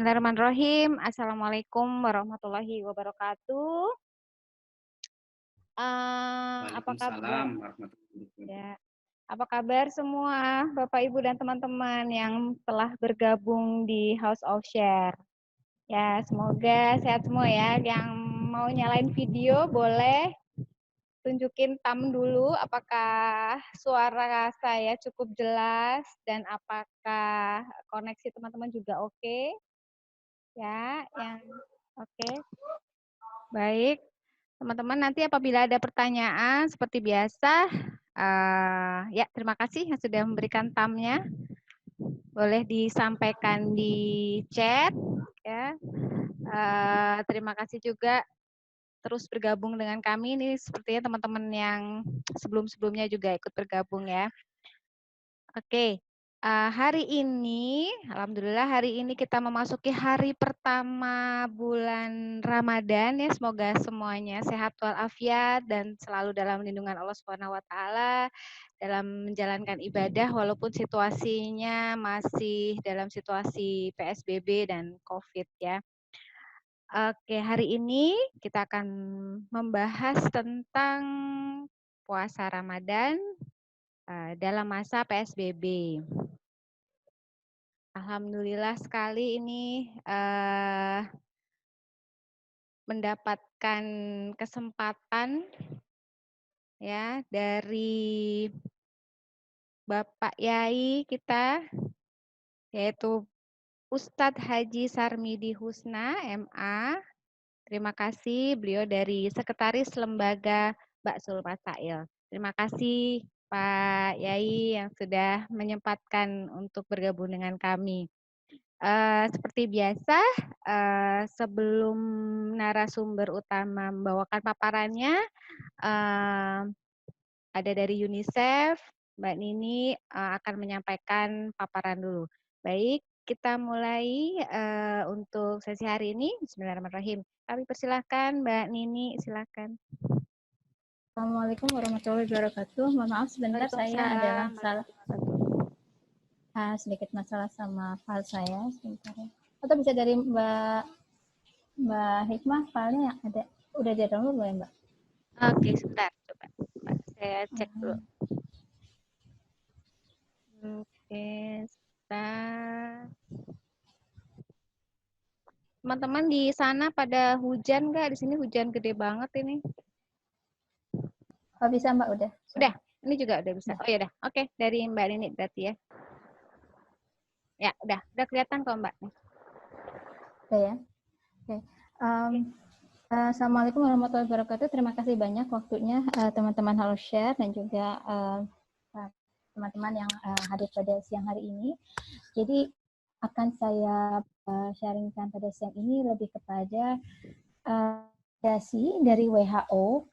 Bismillahirrahmanirrahim. Assalamualaikum warahmatullahi wabarakatuh. Apa kabar? Waalaikumsalam warahmatullahi wabarakatuh. Ya, apa kabar semua Bapak Ibu dan teman-teman yang telah bergabung di House of Share? Ya, semoga sehat semua ya. Yang mau nyalain video boleh tunjukin thumb dulu apakah suara saya cukup jelas dan apakah koneksi teman-teman juga oke. Ya, yang oke. Baik, teman-teman nanti apabila ada pertanyaan seperti biasa, ya terima kasih yang sudah memberikan thumbnya. Boleh disampaikan di chat, ya. Terima kasih juga terus bergabung dengan kami. Ini sepertinya teman-teman yang sebelum-sebelumnya juga ikut bergabung ya. Oke, hari ini, alhamdulillah hari ini kita memasuki hari pertama bulan Ramadan ya. Semoga semuanya sehat walafiat dan selalu dalam lindungan Allah Subhanahu wa taala dalam menjalankan ibadah walaupun situasinya masih dalam situasi PSBB dan Covid ya. Oke, hari ini kita akan membahas tentang puasa Ramadan dalam masa PSBB. Alhamdulillah sekali ini mendapatkan kesempatan ya dari Bapak Yai kita yaitu Ustadz Haji Sarmidi Husna MA. Terima kasih beliau dari Sekretaris Lembaga Baksul Masail. Terima kasih Pak Yai yang sudah menyempatkan untuk bergabung dengan kami. Seperti biasa, sebelum narasumber utama membawakan paparannya, ada dari UNICEF, Mbak Nini akan menyampaikan paparan dulu. Baik, kita mulai untuk sesi hari ini. Bismillahirrahmanirrahim. Kami persilahkan Mbak Nini, silakan. Assalamualaikum warahmatullahi wabarakatuh. Mohon maaf sebentar, saya adalah sedikit masalah sama file saya sebentar ya. Atau bisa dari Mbak Hikmah, filenya ada udah di download belum ya Mbak? Oke, sebentar coba. Saya cek dulu. Oke, sebentar. Teman-teman di sana pada hujan nggak? Di sini hujan gede banget ini. Oh bisa Mbak, udah. Udah, ini juga udah bisa. Oh ya udah, oke, dari Mbak Nini berarti ya. Ya, udah kelihatan kok Mbak. Udah ya. Oke. Assalamualaikum warahmatullahi wabarakatuh. Terima kasih banyak waktunya teman-teman Halo Share dan juga teman-teman yang hadir pada siang hari ini. Jadi akan saya sharingkan pada siang ini lebih kepada rekomendasi dari WHO,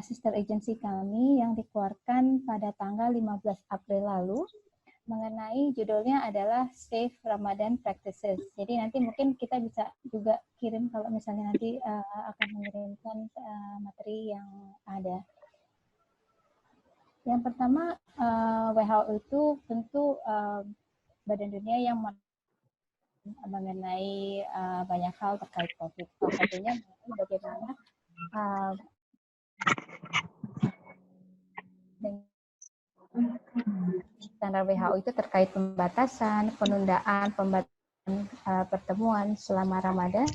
sister agency kami yang dikeluarkan pada tanggal 15 April lalu mengenai judulnya adalah Safe Ramadan Practices. Jadi nanti mungkin kita bisa juga kirim kalau misalnya nanti akan mengirimkan materi yang ada. Yang pertama, WHO itu tentu Badan Dunia yang mengenai banyak hal terkait COVID. Salah satunya bagaimana standar WHO itu terkait pembatasan, penundaan, pertemuan selama Ramadan.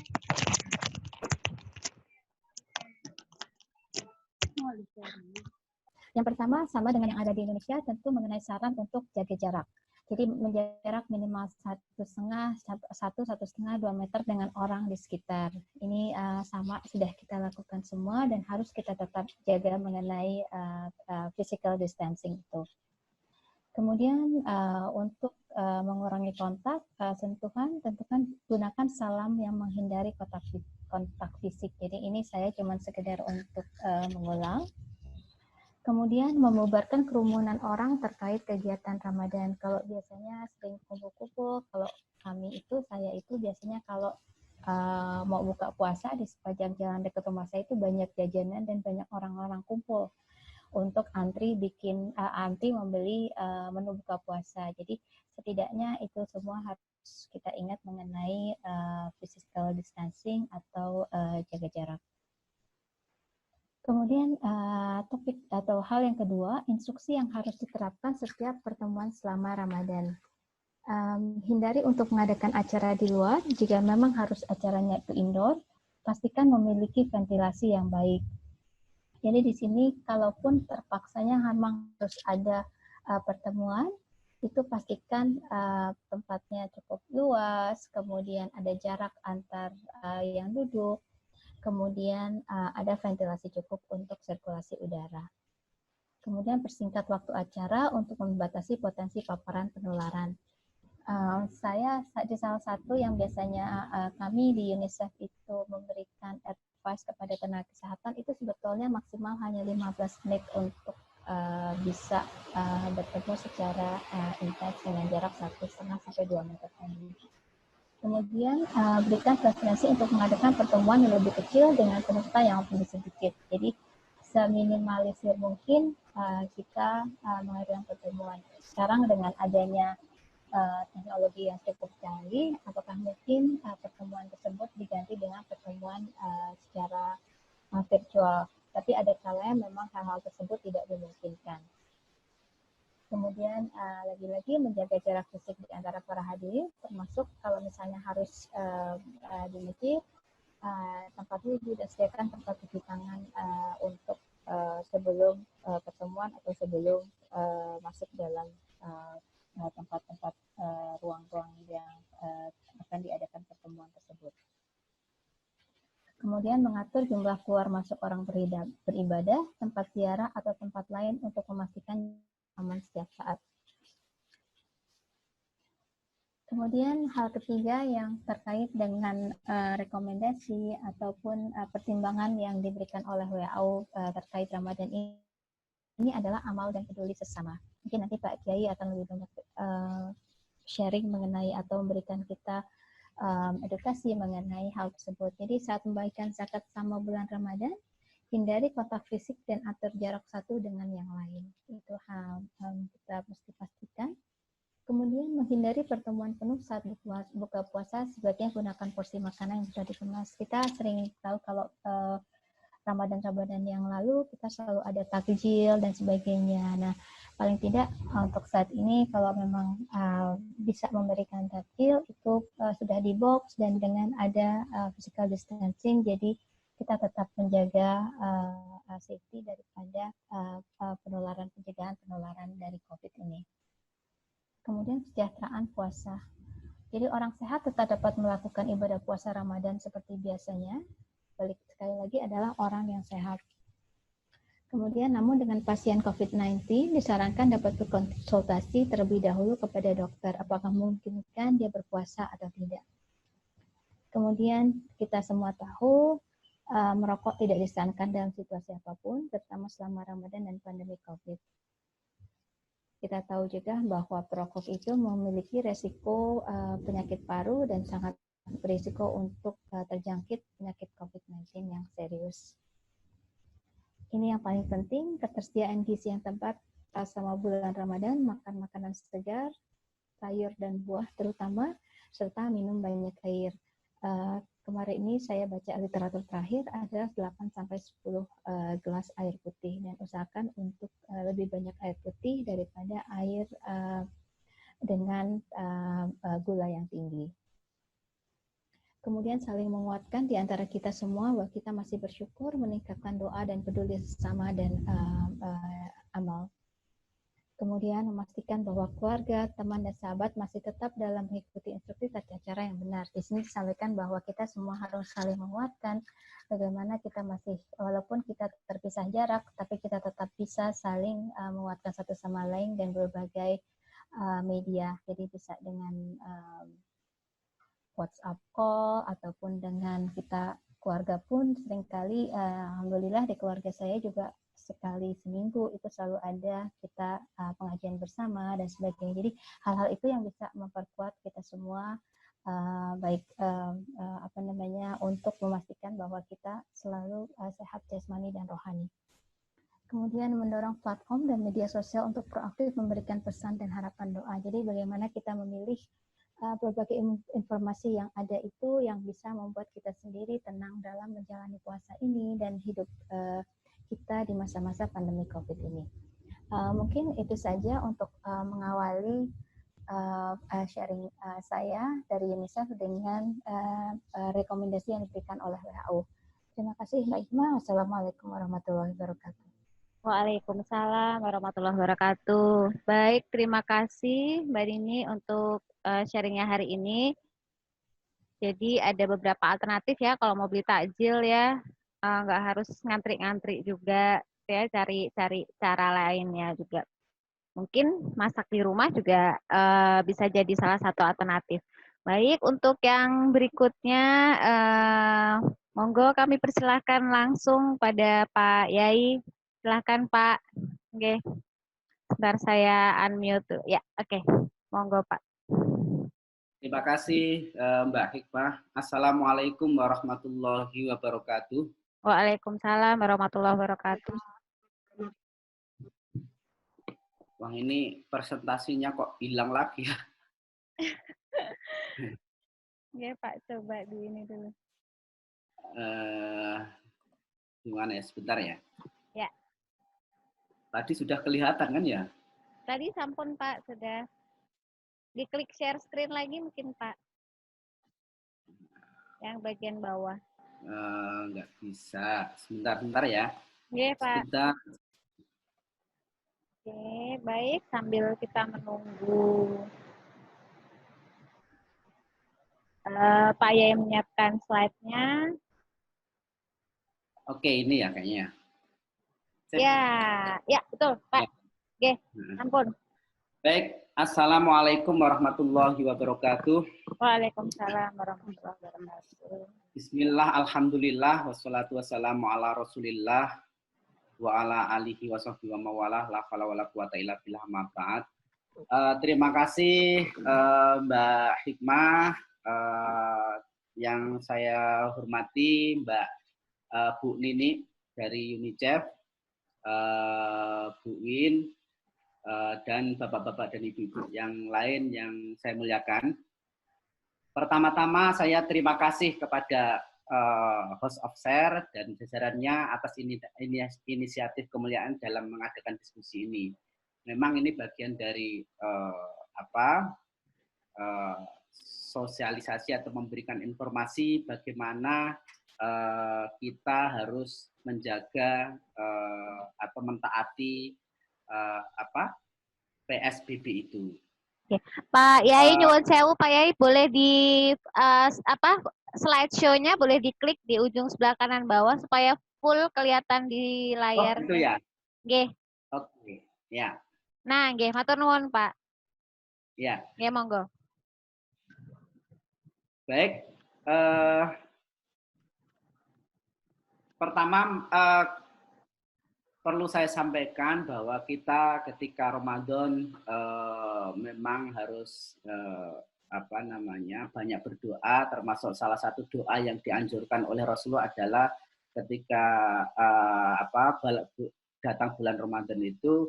Yang pertama sama dengan yang ada di Indonesia, tentu mengenai saran untuk jaga jarak. Jadi menjaga jarak minimal 1,5-2 meter dengan orang di sekitar. Ini sama sudah kita lakukan semua dan harus kita tetap jaga mengenai physical distancing itu. Kemudian untuk mengurangi kontak, sentuhan, tentukan gunakan salam yang menghindari kontak fisik. Jadi ini saya cuma sekedar untuk mengulang. Kemudian membubarkan kerumunan orang terkait kegiatan Ramadan. Kalau biasanya sering kumpul-kumpul, kalau saya itu biasanya kalau mau buka puasa di sepanjang jalan dekat rumah saya itu banyak jajanan dan banyak orang-orang kumpul untuk antri membeli menu buka puasa. Jadi setidaknya itu semua harus kita ingat mengenai physical distancing atau jaga jarak. Kemudian topik atau hal yang kedua, instruksi yang harus diterapkan setiap pertemuan selama Ramadan. Hindari untuk mengadakan acara di luar. Jika memang harus acaranya itu indoor, pastikan memiliki ventilasi yang baik. Jadi di sini kalaupun terpaksanya memang harus ada pertemuan, itu pastikan tempatnya cukup luas, kemudian ada jarak antar yang duduk, kemudian ada ventilasi cukup untuk sirkulasi udara. Kemudian persingkat waktu acara untuk membatasi potensi paparan penularan. Saya di salah satu yang biasanya kami di UNICEF itu memberikan advice kepada tenaga kesehatan itu sebetulnya maksimal hanya 15 menit untuk bisa bertemu secara intens dengan jarak 1,5 sampai 2 meter tadi. Kemudian berikan preferensi untuk mengadakan pertemuan yang lebih kecil dengan peserta yang lebih sedikit. Jadi seminimalisir mungkin kita mengadakan pertemuan. Sekarang dengan adanya teknologi yang cukup canggih, apakah mungkin pertemuan tersebut diganti dengan pertemuan secara virtual. Tapi ada kalanya memang hal-hal tersebut tidak dimungkinkan. Kemudian lagi-lagi menjaga jarak fisik di antara para hadirin, termasuk kalau misalnya harus di masjid, tempat wudhu dan sediakan tempat cuci tangan untuk sebelum pertemuan atau sebelum masuk dalam tempat-tempat ruang-ruang yang akan diadakan pertemuan tersebut. Kemudian mengatur jumlah keluar masuk orang beribadah, tempat ziarah atau tempat lain untuk memastikan aman setiap saat. Kemudian hal ketiga yang terkait dengan rekomendasi ataupun pertimbangan yang diberikan oleh WHO terkait Ramadan ini adalah amal dan peduli sesama. Mungkin nanti Pak Kiai akan lebih banyak sharing mengenai atau memberikan kita edukasi mengenai hal tersebut. Jadi saat membagikan zakat sama bulan Ramadan, hindari kontak fisik dan atur jarak satu dengan yang lain. Itu hal kita mesti pastikan. Kemudian menghindari pertemuan penuh saat buka puasa, sebaiknya gunakan porsi makanan yang sudah dikemas. Kita sering tahu kalau Ramadan yang lalu kita selalu ada takjil dan sebagainya. Nah, paling tidak untuk saat ini kalau memang bisa memberikan takjil itu sudah di box dan dengan ada physical distancing, jadi kita tetap menjaga safety daripada pencegahan penularan dari COVID ini. Kemudian kesejahteraan puasa. Jadi orang sehat tetap dapat melakukan ibadah puasa Ramadan seperti biasanya. Balik sekali lagi adalah orang yang sehat. Kemudian namun dengan pasien COVID-19 disarankan dapat berkonsultasi terlebih dahulu kepada dokter apakah memungkinkan dia berpuasa atau tidak. Kemudian kita semua tahu merokok tidak disarankan dalam situasi apapun, terutama selama Ramadan dan pandemi COVID. Kita tahu juga bahwa perokok itu memiliki resiko penyakit paru dan sangat berisiko untuk terjangkit penyakit COVID-19 yang serius. Ini yang paling penting, ketersediaan gizi yang tepat selama bulan Ramadan, makan makanan segar, sayur dan buah terutama, serta minum banyak air. Kemarin ini saya baca literatur terakhir adalah 8-10 gelas air putih dan usahakan untuk lebih banyak air putih daripada air dengan gula yang tinggi. Kemudian saling menguatkan di antara kita semua bahwa kita masih bersyukur, meningkatkan doa dan peduli sesama dan amal. Kemudian memastikan bahwa keluarga, teman, dan sahabat masih tetap dalam mengikuti instruksi tata cara yang benar. Di sini disampaikan bahwa kita semua harus saling menguatkan bagaimana kita masih, walaupun kita terpisah jarak, tapi kita tetap bisa saling menguatkan satu sama lain dan berbagai media. Jadi bisa dengan WhatsApp call ataupun dengan kita keluarga pun seringkali alhamdulillah di keluarga saya juga sekali seminggu itu selalu ada kita pengajian bersama dan sebagainya. Jadi hal-hal itu yang bisa memperkuat kita semua untuk memastikan bahwa kita selalu sehat jasmani dan rohani. Kemudian mendorong platform dan media sosial untuk proaktif memberikan pesan dan harapan doa. Jadi bagaimana kita memilih berbagai informasi yang ada itu yang bisa membuat kita sendiri tenang dalam menjalani puasa ini dan hidup kita di masa-masa pandemi COVID ini. Mungkin itu saja untuk mengawali sharing saya dari UNICEF dengan rekomendasi yang diberikan oleh WHO. Terima kasih Mbak Hikmah. Wassalamualaikum warahmatullahi wabarakatuh. Waalaikumsalam warahmatullahi wabarakatuh. Baik, terima kasih Mbak Dini untuk sharingnya hari ini. Jadi ada beberapa alternatif ya kalau mau beli takjil ya, nggak harus ngantri-ngantri juga ya, cari cara lainnya juga. Mungkin masak di rumah juga bisa jadi salah satu alternatif. Baik, untuk yang berikutnya, monggo kami persilahkan langsung pada Pak Yai. Silahkan Pak. Oke, sebentar saya unmute. Ya, oke. Monggo Pak. Terima kasih Mbak Hikmah. Assalamualaikum warahmatullahi wabarakatuh. Waalaikumsalam warahmatullahi wabarakatuh. Wah, ini presentasinya kok hilang lagi ya. Oke Pak, coba di ini dulu. Gimana ya, sebentar ya. Ya. Tadi sudah kelihatan kan ya? Tadi sampun Pak, sudah. Diklik share screen lagi mungkin Pak. Yang bagian bawah. Nggak bisa. Sebentar ya. Oke Pak. Sebentar. Oke, baik. Sambil kita menunggu Pak Yai menyiapkan slide-nya. Oke, ini ya kayaknya. Ya betul Pak. Oke, ampun. Baik, Assalamualaikum warahmatullahi wabarakatuh. Waalaikumsalam warahmatullahi wabarakatuh. Bismillah, alhamdulillah, wassalatu wassalamu ala rasulillah, wa ala alihi wa sahbihi wa mawalah, la hawla wa la quwata illa billah, ma ba'd. Terima kasih Mbak Hikmah, yang saya hormati Mbak Bu Nini dari UNICEF, Bu Win, dan bapak-bapak dan ibu-ibu yang lain yang saya muliakan. Pertama-tama saya terima kasih kepada host of share dan jajarannya atas inisiatif kemuliaan dalam mengadakan diskusi ini. Memang ini bagian dari sosialisasi atau memberikan informasi bagaimana kita harus menjaga atau mentaati PSBB itu. Oke. Pak Yai nyuwun sewu, Pak Yai boleh di slideshow-nya boleh diklik di ujung sebelah kanan bawah supaya full kelihatan di layar. Oh, itu ya. Nggih. Oke, ya. Nah, nggih, matur nuwun, Pak. Ya. Nggih, monggo. Baik. Pertama perlu saya sampaikan bahwa kita ketika Ramadan memang harus banyak berdoa, termasuk salah satu doa yang dianjurkan oleh Rasulullah adalah ketika datang bulan Ramadan itu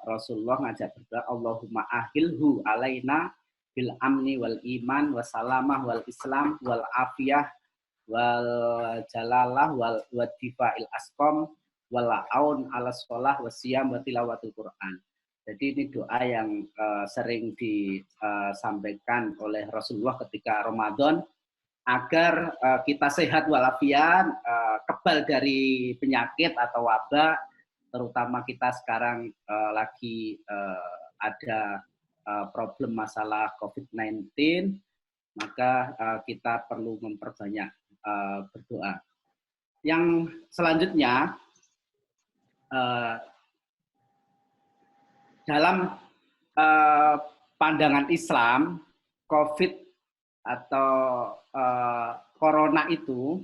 Rasulullah ngajak berdoa, Allahumma ahilhu alaina bil amni wal iman wassalamah wal islam wal afiyah wal jalalah wal wadifa'il asqam walaun ala sholah wasiyam wa tilawatul Quran. Jadi ini doa yang sering disampaikan oleh Rasulullah ketika Ramadan agar kita sehat walafiat, kebal dari penyakit atau wabah, terutama kita sekarang lagi ada problem masalah COVID-19, maka kita perlu memperbanyak berdoa. Yang selanjutnya, dalam pandangan Islam, COVID atau Corona itu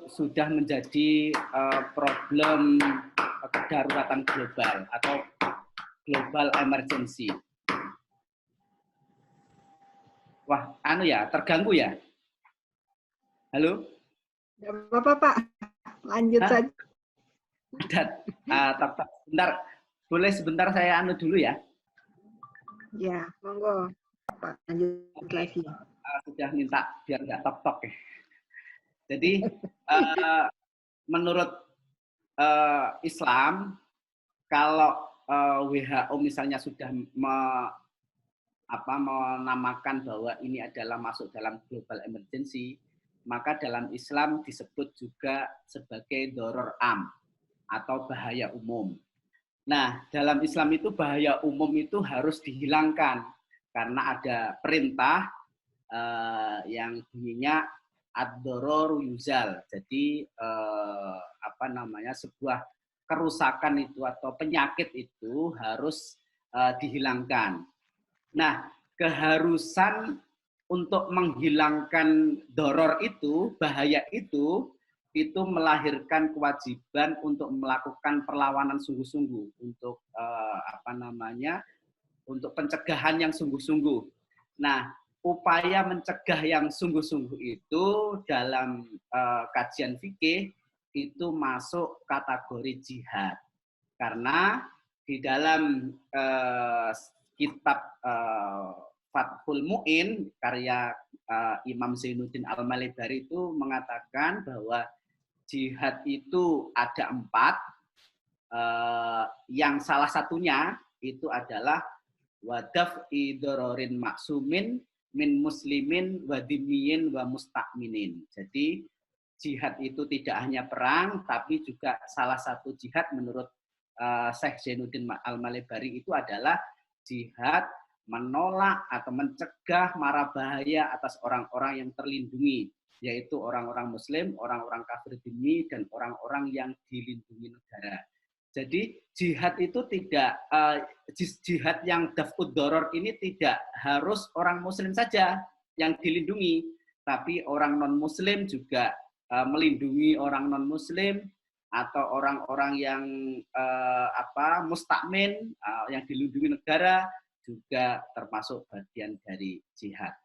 sudah menjadi problem kedaruratan global atau global emergency. Wah, terganggu ya? Halo? Tidak apa-apa, Pak. Lanjut saja. Sebentar, boleh sebentar saya dulu ya. Ya, monggo Pak, lanjut lagi. Sudah minta biar nggak tok-tok ya. Jadi menurut Islam, kalau WHO misalnya sudah menamakan bahwa ini adalah masuk dalam global emergency, maka dalam Islam disebut juga sebagai doror am atau bahaya umum. Nah, dalam Islam itu bahaya umum itu harus dihilangkan karena ada perintah yang bunyinya ad-dororu yuzal. Jadi sebuah kerusakan itu atau penyakit itu harus dihilangkan. Nah, keharusan untuk menghilangkan doror itu, bahaya itu melahirkan kewajiban untuk melakukan perlawanan sungguh-sungguh untuk untuk pencegahan yang sungguh-sungguh. Nah, upaya mencegah yang sungguh-sungguh itu dalam kajian fikih itu masuk kategori jihad. Karena di dalam kitab Fathul Mu'in karya Imam Zainuddin Al-Malibari itu mengatakan bahwa jihad itu ada 4, yang salah satunya itu adalah wadaf'i dororin maksumin min muslimin wadimiyin wa mustakminin. Jadi jihad itu tidak hanya perang, tapi juga salah satu jihad menurut Syekh Zainuddin Al-Malibari itu adalah jihad menolak atau mencegah mara bahaya atas orang-orang yang terlindungi, yaitu orang-orang muslim, orang-orang kafir dhimmi, dan orang-orang yang dilindungi negara. Jadi jihad itu tidak, jihad yang daf'ud doror ini tidak harus orang muslim saja yang dilindungi, tapi orang non-muslim juga melindungi orang non-muslim, atau orang-orang yang mustakmin, yang dilindungi negara, juga termasuk bagian dari jihad.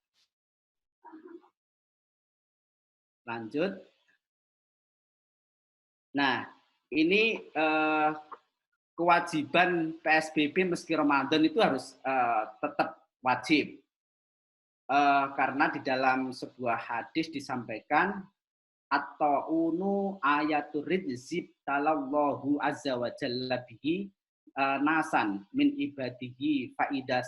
Lanjut. Nah, ini kewajiban PSBB meski Ramadan itu harus tetap wajib. Karena di dalam sebuah hadis disampaikan at-ta'unu ayatur rizib talallahu azza wa jalla bihi nasan min ibadihi faida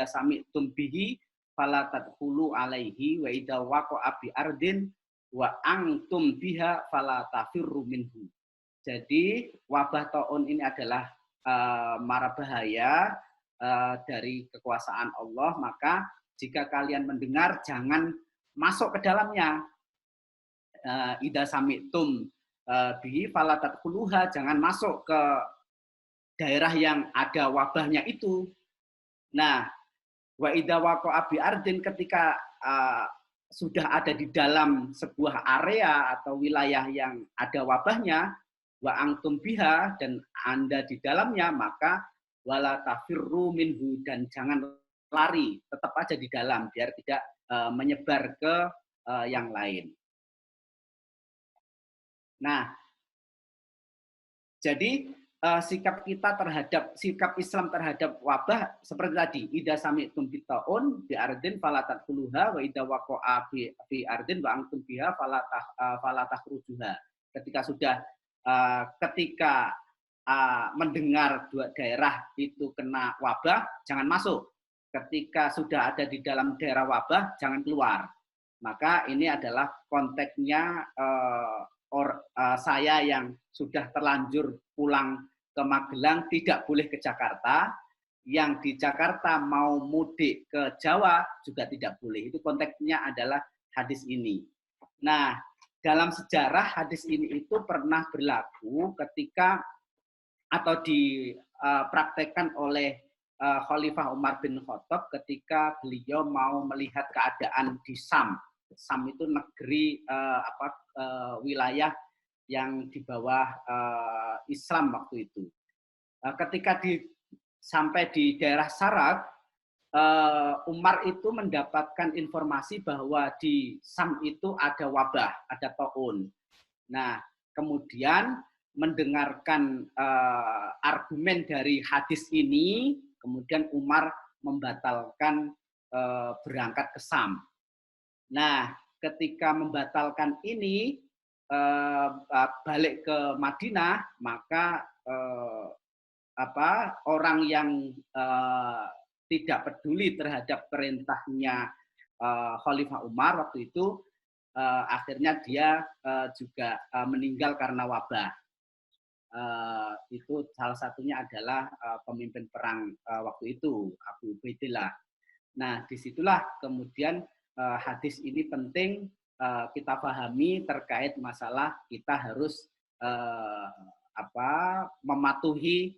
sami'tum bihi fala tadkhulu alaihi wa idza waqa'a bi ardin wa antum biha fala tafirru minhu. Jadi wabah taun ini adalah mara bahaya dari kekuasaan Allah, maka jika kalian mendengar jangan masuk ke dalamnya. Idza sami'tum bihi fala tadkhuluha, jangan masuk ke daerah yang ada wabahnya itu. Nah, wa idza waqa'a bi ardin, ketika sudah ada di dalam sebuah area atau wilayah yang ada wabahnya, wa antum biha, dan Anda di dalamnya, maka wala tafirru minhu, dan jangan lari, tetap aja di dalam biar tidak menyebar ke yang lain. Nah, jadi sikap Islam terhadap wabah seperti tadi, idza sami'tum bitta'un bi ardin fala tadkhuluha wa idza waqa'a fi ardin wa antum biha fala takhrujuha. Ketika mendengar dua daerah itu kena wabah, jangan masuk. Ketika sudah ada di dalam daerah wabah, jangan keluar. Maka ini adalah konteksnya saya yang sudah terlanjur pulang ke Magelang tidak boleh ke Jakarta, yang di Jakarta mau mudik ke Jawa juga tidak boleh. Itu konteksnya adalah hadis ini. Nah, dalam sejarah hadis ini itu pernah berlaku ketika atau dipraktekkan oleh Khalifah Umar bin Khattab ketika beliau mau melihat keadaan di Sam. Sam itu negeri wilayah yang di bawah Islam waktu itu. Ketika sampai di daerah Sarat, Umar itu mendapatkan informasi bahwa di Sam itu ada wabah, ada taun. Nah, kemudian mendengarkan argumen dari hadis ini, kemudian Umar membatalkan berangkat ke Syam. Nah, ketika membatalkan ini balik ke Madinah, maka orang yang tidak peduli terhadap perintahnya Khalifah Umar waktu itu, akhirnya dia juga meninggal karena wabah. Itu salah satunya adalah pemimpin perang waktu itu, Abu Ubaidillah. Nah, disitulah kemudian hadis ini penting kita pahami terkait masalah kita harus mematuhi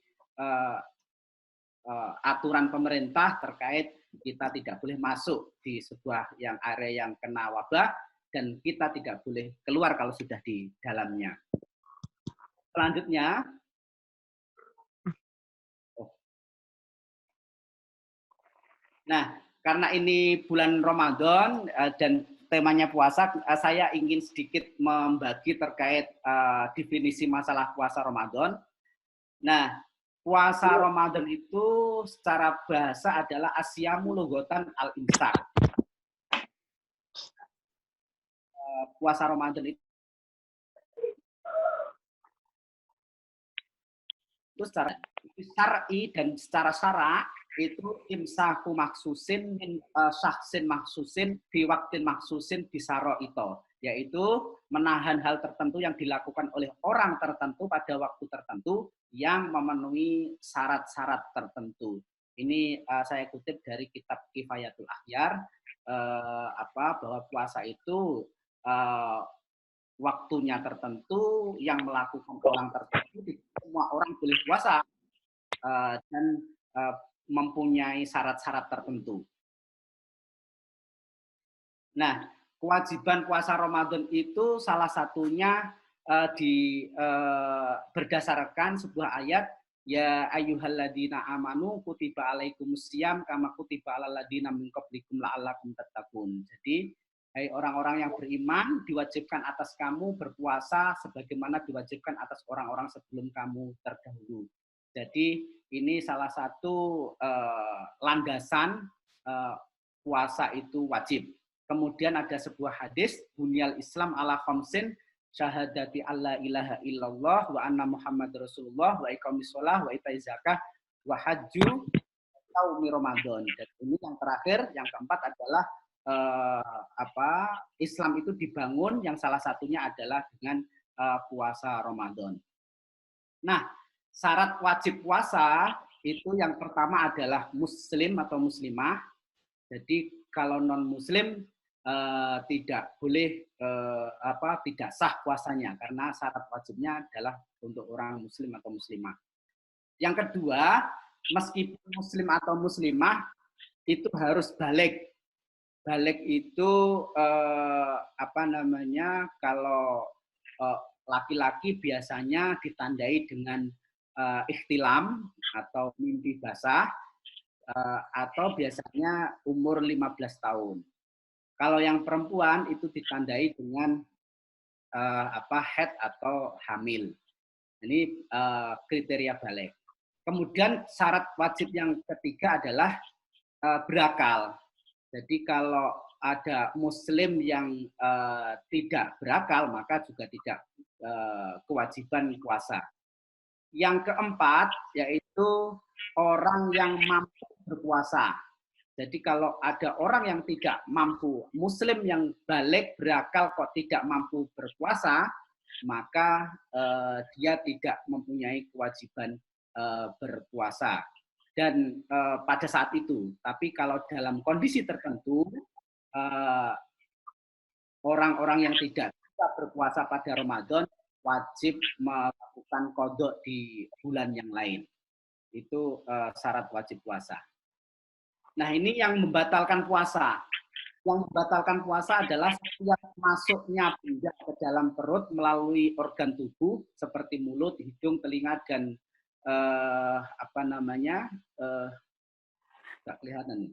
aturan pemerintah terkait kita tidak boleh masuk di sebuah area yang kena wabah dan kita tidak boleh keluar kalau sudah di dalamnya. Selanjutnya, nah karena ini bulan Ramadan dan temanya puasa, saya ingin sedikit membagi terkait definisi masalah puasa Ramadan. Nah, puasa Ramadan itu secara bahasa adalah asyamu lughatan al-imsak. Puasa Ramadan itu secara syar'i dan secara syara itu imsaku maksusin min syahsin maksusin bi waktin maksusin bisaro itu, yaitu menahan hal tertentu yang dilakukan oleh orang tertentu pada waktu tertentu yang memenuhi syarat-syarat tertentu. Ini saya kutip dari kitab Kifayatul Akhyar, bahwa puasa itu waktunya tertentu, yang melakukan orang tertentu, semua orang boleh puasa dan mempunyai syarat-syarat tertentu. Nah, kewajiban puasa Ramadan itu salah satunya berdasarkan sebuah ayat, ya ayyuhalladzina amanu kutiba alaikumusiyam kama kutiba alal ladzina min qablikum la'allakum tattaqun. Jadi, hai orang-orang yang beriman, diwajibkan atas kamu berpuasa sebagaimana diwajibkan atas orang-orang sebelum kamu terdahulu. Jadi ini salah satu landasan puasa itu wajib. Kemudian ada sebuah hadis, bunyal Islam ala khamsin, syahadati alla ilaha illallah wa anna Muhammad Rasulullah wa iqamis shalah wa itaiz zakah wa hajju yaumi Ramadan. Dan ini yang terakhir, yang keempat adalah Islam itu dibangun, yang salah satunya adalah dengan puasa Ramadan. Nah, syarat wajib puasa itu yang pertama adalah muslim atau muslimah. Jadi kalau non muslim tidak boleh tidak sah puasanya karena syarat wajibnya adalah untuk orang muslim atau muslimah. Yang kedua, meskipun muslim atau muslimah itu harus balik. Balik itu kalau laki-laki biasanya ditandai dengan ikhtilam atau mimpi basah, atau biasanya umur 15 tahun. Kalau yang perempuan itu ditandai dengan haid atau hamil. Ini kriteria balik. Kemudian syarat wajib yang ketiga adalah berakal. Jadi kalau ada muslim yang tidak berakal, maka juga tidak kewajiban puasa. Yang keempat, yaitu orang yang mampu berpuasa. Jadi kalau ada orang yang tidak mampu, muslim yang balik berakal kok tidak mampu berpuasa, maka dia tidak mempunyai kewajiban berpuasa. Dan pada saat itu, tapi kalau dalam kondisi tertentu, orang-orang yang tidak bisa berpuasa pada Ramadan wajib melakukan qadha di bulan yang lain. Itu syarat wajib puasa. Nah, ini yang membatalkan puasa. Yang membatalkan puasa adalah setiap masuknya benda ke dalam perut melalui organ tubuh seperti mulut, hidung, telinga, dan nggak kelihatan,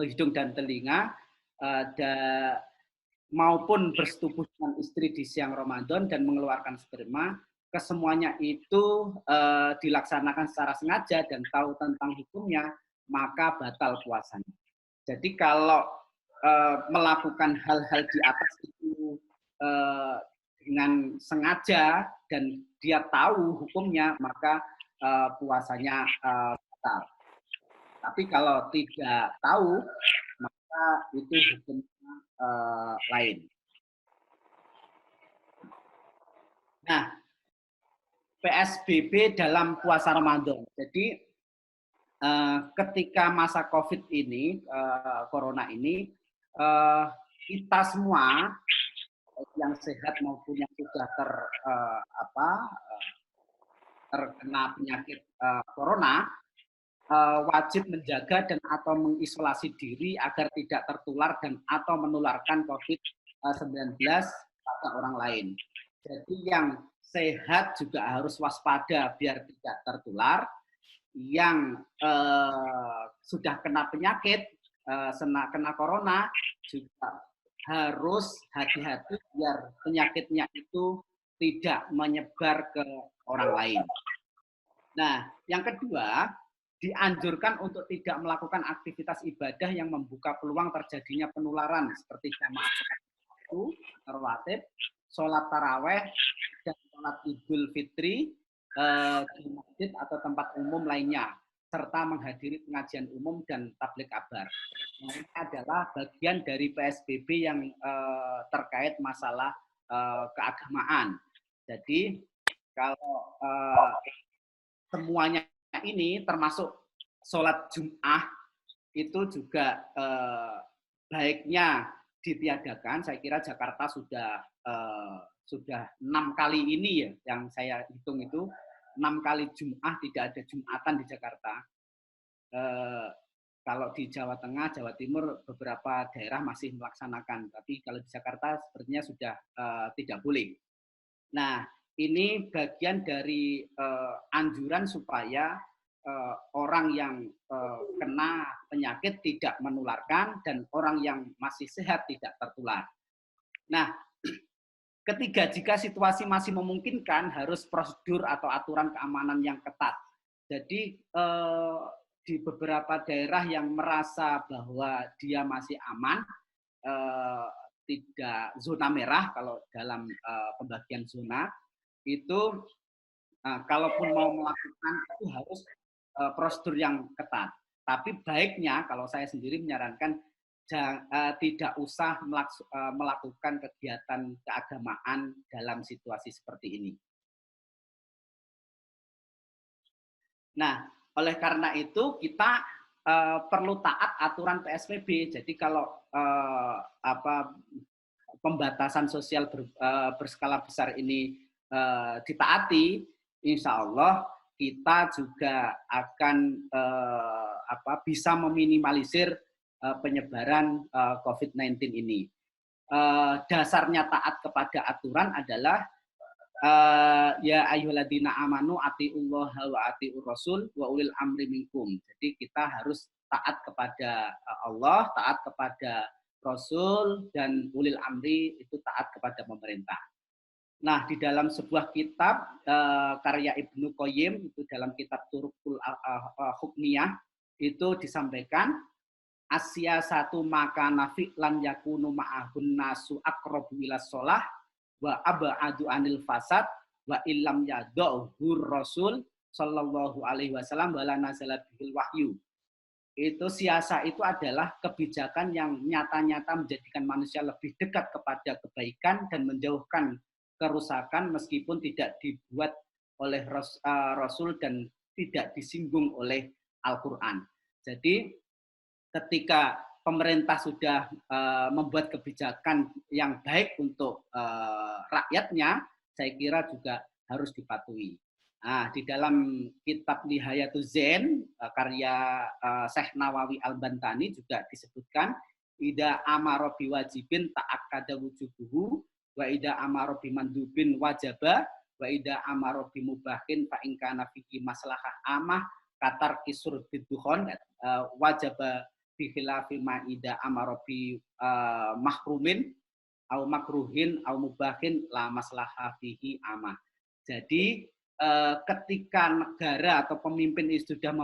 hidung dan telinga, maupun bersetubuh dengan istri di siang Ramadan dan mengeluarkan sperma, kesemuanya itu dilaksanakan secara sengaja dan tahu tentang hukumnya, maka batal puasanya. Jadi kalau melakukan hal-hal di atas itu dengan sengaja dan dia tahu hukumnya, maka puasanya batal. Tapi kalau tidak tahu, maka itu hukumnya lain. Nah, PSBB dalam puasa Ramadan. Jadi ketika masa COVID ini, corona ini, kita semua yang sehat maupun yang sudah terkena penyakit corona wajib menjaga dan atau mengisolasi diri agar tidak tertular dan atau menularkan COVID-19 pada orang lain. Jadi yang sehat juga harus waspada biar tidak tertular. Yang sudah kena penyakit, kena corona juga harus hati-hati biar penyakitnya itu tidak menyebar ke orang lain. Nah, yang kedua, dianjurkan untuk tidak melakukan aktivitas ibadah yang membuka peluang terjadinya penularan seperti jamaah rawatib, sholat taraweh, dan sholat idul fitri di masjid atau tempat umum lainnya, serta menghadiri pengajian umum dan tabligh kabar. Nah, ini adalah bagian dari PSBB yang terkait masalah keagamaan. Jadi kalau semuanya ini termasuk sholat Jum'ah itu juga baiknya ditiadakan. Saya kira Jakarta sudah 6 kali ini ya yang saya hitung itu 6 kali Jum'ah tidak ada Jumatan di Jakarta. Kalau di Jawa Tengah, Jawa Timur beberapa daerah masih melaksanakan, tapi kalau di Jakarta sepertinya sudah tidak boleh. Nah, ini bagian dari anjuran supaya orang yang kena penyakit tidak menularkan dan orang yang masih sehat tidak tertular. Nah, ketiga, jika situasi masih memungkinkan, harus prosedur atau aturan keamanan yang ketat. Jadi di beberapa daerah yang merasa bahwa dia masih aman, tidak zona merah kalau dalam pembagian zona, itu kalaupun mau melakukan itu harus prosedur yang ketat. Tapi baiknya kalau saya sendiri menyarankan tidak usah melakukan kegiatan keagamaan dalam situasi seperti ini. Nah, oleh karena itu kita perlu taat aturan PSBB. Jadi kalau pembatasan sosial berskala besar ini ditaati, insya Allah kita juga akan bisa meminimalisir penyebaran COVID-19 ini. Dasarnya taat kepada aturan adalah ya ayyuhalladzina amanu atiullaha wa atiur rasul wa ulil amri minkum. Jadi kita harus taat kepada Allah, taat kepada Rasul, dan ulil amri itu taat kepada pemerintah. Nah, di dalam sebuah kitab karya Ibnu Qayyim itu dalam kitab Turuqul Hukmiyah itu disampaikan satu maka nafi lan yakunu ma'ahun nasu aqrabu ila shalah wa ab'adu anil fasad wa illam yadhur rasul sallallahu alaihi wasallam wala nazala bihil wahyu. Itu siasa itu adalah kebijakan yang nyata-nyata menjadikan manusia lebih dekat kepada kebaikan dan menjauhkan kerusakan meskipun tidak dibuat oleh Rasul dan tidak disinggung oleh Al-Quran. Jadi ketika pemerintah sudah membuat kebijakan yang baik untuk rakyatnya, saya kira juga harus dipatuhi. Nah, di dalam kitab Nihayatuz Zain karya Syekh Nawawi Al-Bantani juga disebutkan ida amara biwajibin ta'akkada wujubuhu wa ida amara bimandubin wajaba wa ida amara bimubahin fa in kana fihi maslahah amah katar kisur bidukhon wajaba bi khilafi ma ida amara bi mahrumin au makruhin au mubahin la maslahah fihi amah. Jadi ketika negara atau pemimpin itu sudah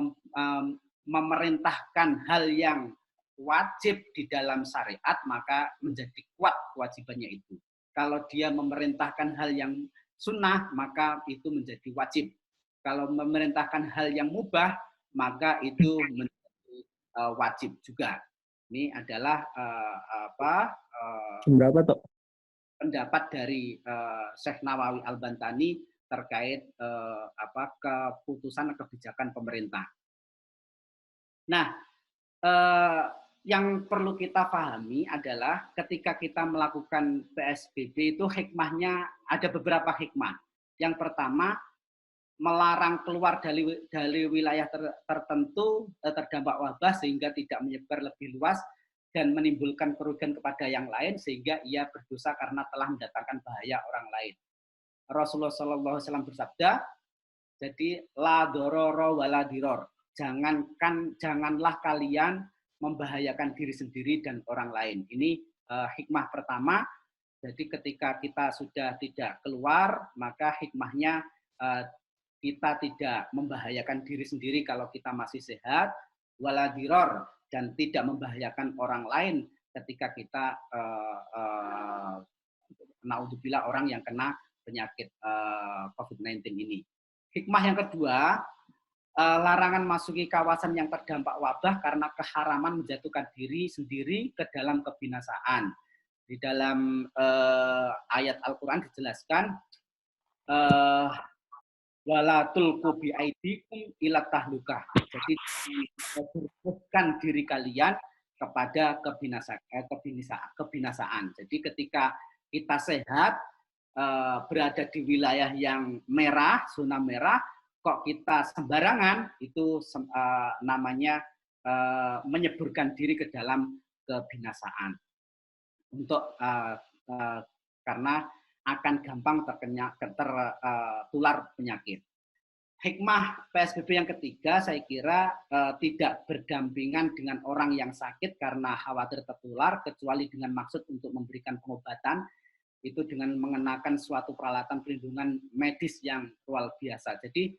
memerintahkan hal yang wajib di dalam syariat, maka menjadi kuat kewajibannya itu. Kalau dia memerintahkan hal yang sunnah, maka itu menjadi wajib. Kalau memerintahkan hal yang mubah, maka itu menjadi wajib juga. Ini adalah berapa toh? Pendapat dari Syekh Nawawi Al-Bantani terkait keputusan kebijakan pemerintah. Nah, yang perlu kita pahami adalah ketika kita melakukan PSBB itu hikmahnya ada beberapa hikmah. Yang pertama, melarang keluar dari wilayah tertentu terdampak wabah sehingga tidak menyebar lebih luas dan menimbulkan kerugian kepada yang lain sehingga ia berdosa karena telah mendatangkan bahaya orang lain. Rasulullah SAW bersabda, jadi la dororo wala diror. Janganlah kalian membahayakan diri sendiri dan orang lain. Ini hikmah pertama. Jadi ketika kita sudah tidak keluar, maka hikmahnya kita tidak membahayakan diri sendiri kalau kita masih sehat, wala diror, dan tidak membahayakan orang lain ketika kita naudzubillah orang yang kena penyakit COVID-19 ini. Hikmah yang kedua, larangan masuki kawasan yang terdampak wabah karena keharaman menjatuhkan diri sendiri ke dalam kebinasaan. Di dalam ayat Al-Quran dijelaskan, wala tulqu bi aidikum ila tahlukah. Jadi menjatuhkan diri kalian kepada kebinasaan. Jadi ketika kita sehat, berada di wilayah yang merah, zona merah, kok kita sembarangan, itu namanya menyeburkan diri ke dalam kebinasaan. Karena akan gampang tertular penyakit. Hikmah PSBB yang ketiga, saya kira tidak berdampingan dengan orang yang sakit karena khawatir tertular, kecuali dengan maksud untuk memberikan pengobatan, itu dengan mengenakan suatu peralatan perlindungan medis yang luar biasa. Jadi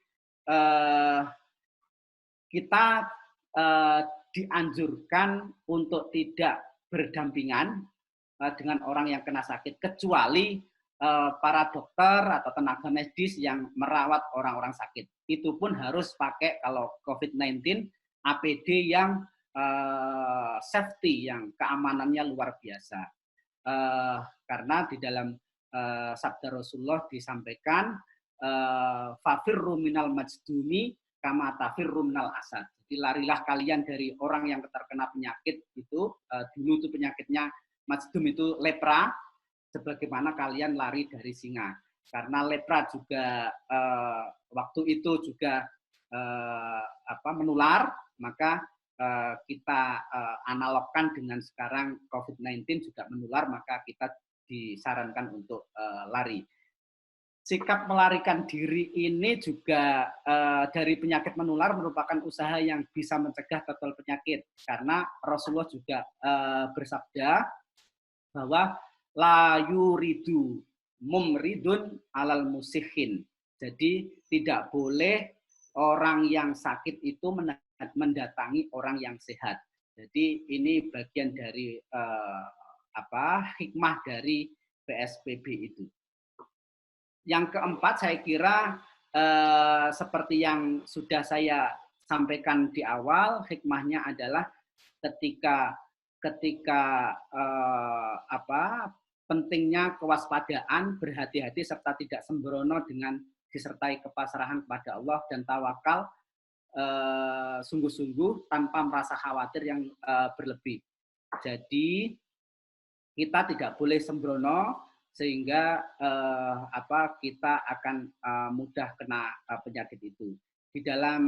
kita dianjurkan untuk tidak berdampingan dengan orang yang kena sakit, kecuali para dokter atau tenaga medis yang merawat orang-orang sakit. Itu pun harus pakai, kalau COVID-19, APD yang safety, yang keamanannya luar biasa. Karena di dalam sabda Rasulullah disampaikan, fafirru minal majdumi kama tafirru minal asad. Jadi larilah kalian dari orang yang terkena penyakit itu, dulu itu penyakitnya majdum itu lepra, sebagaimana kalian lari dari singa. Karena lepra juga waktu itu juga menular, maka kita analogkan dengan sekarang COVID-19 juga menular, maka kita disarankan untuk lari. Sikap melarikan diri ini juga dari penyakit menular merupakan usaha yang bisa mencegah tertular penyakit. Karena Rasulullah juga bersabda bahwa la yuridu mumridun alal musihin. Jadi tidak boleh orang yang sakit itu mendatangi orang yang sehat. Jadi ini bagian dari hikmah dari PSBB itu. Yang keempat, saya kira seperti yang sudah saya sampaikan di awal, hikmahnya adalah ketika pentingnya kewaspadaan, berhati-hati serta tidak sembrono dengan disertai kepasrahan kepada Allah dan tawakal sungguh-sungguh tanpa merasa khawatir yang berlebih. Jadi kita tidak boleh sembrono sehingga kita akan mudah kena penyakit itu. Di dalam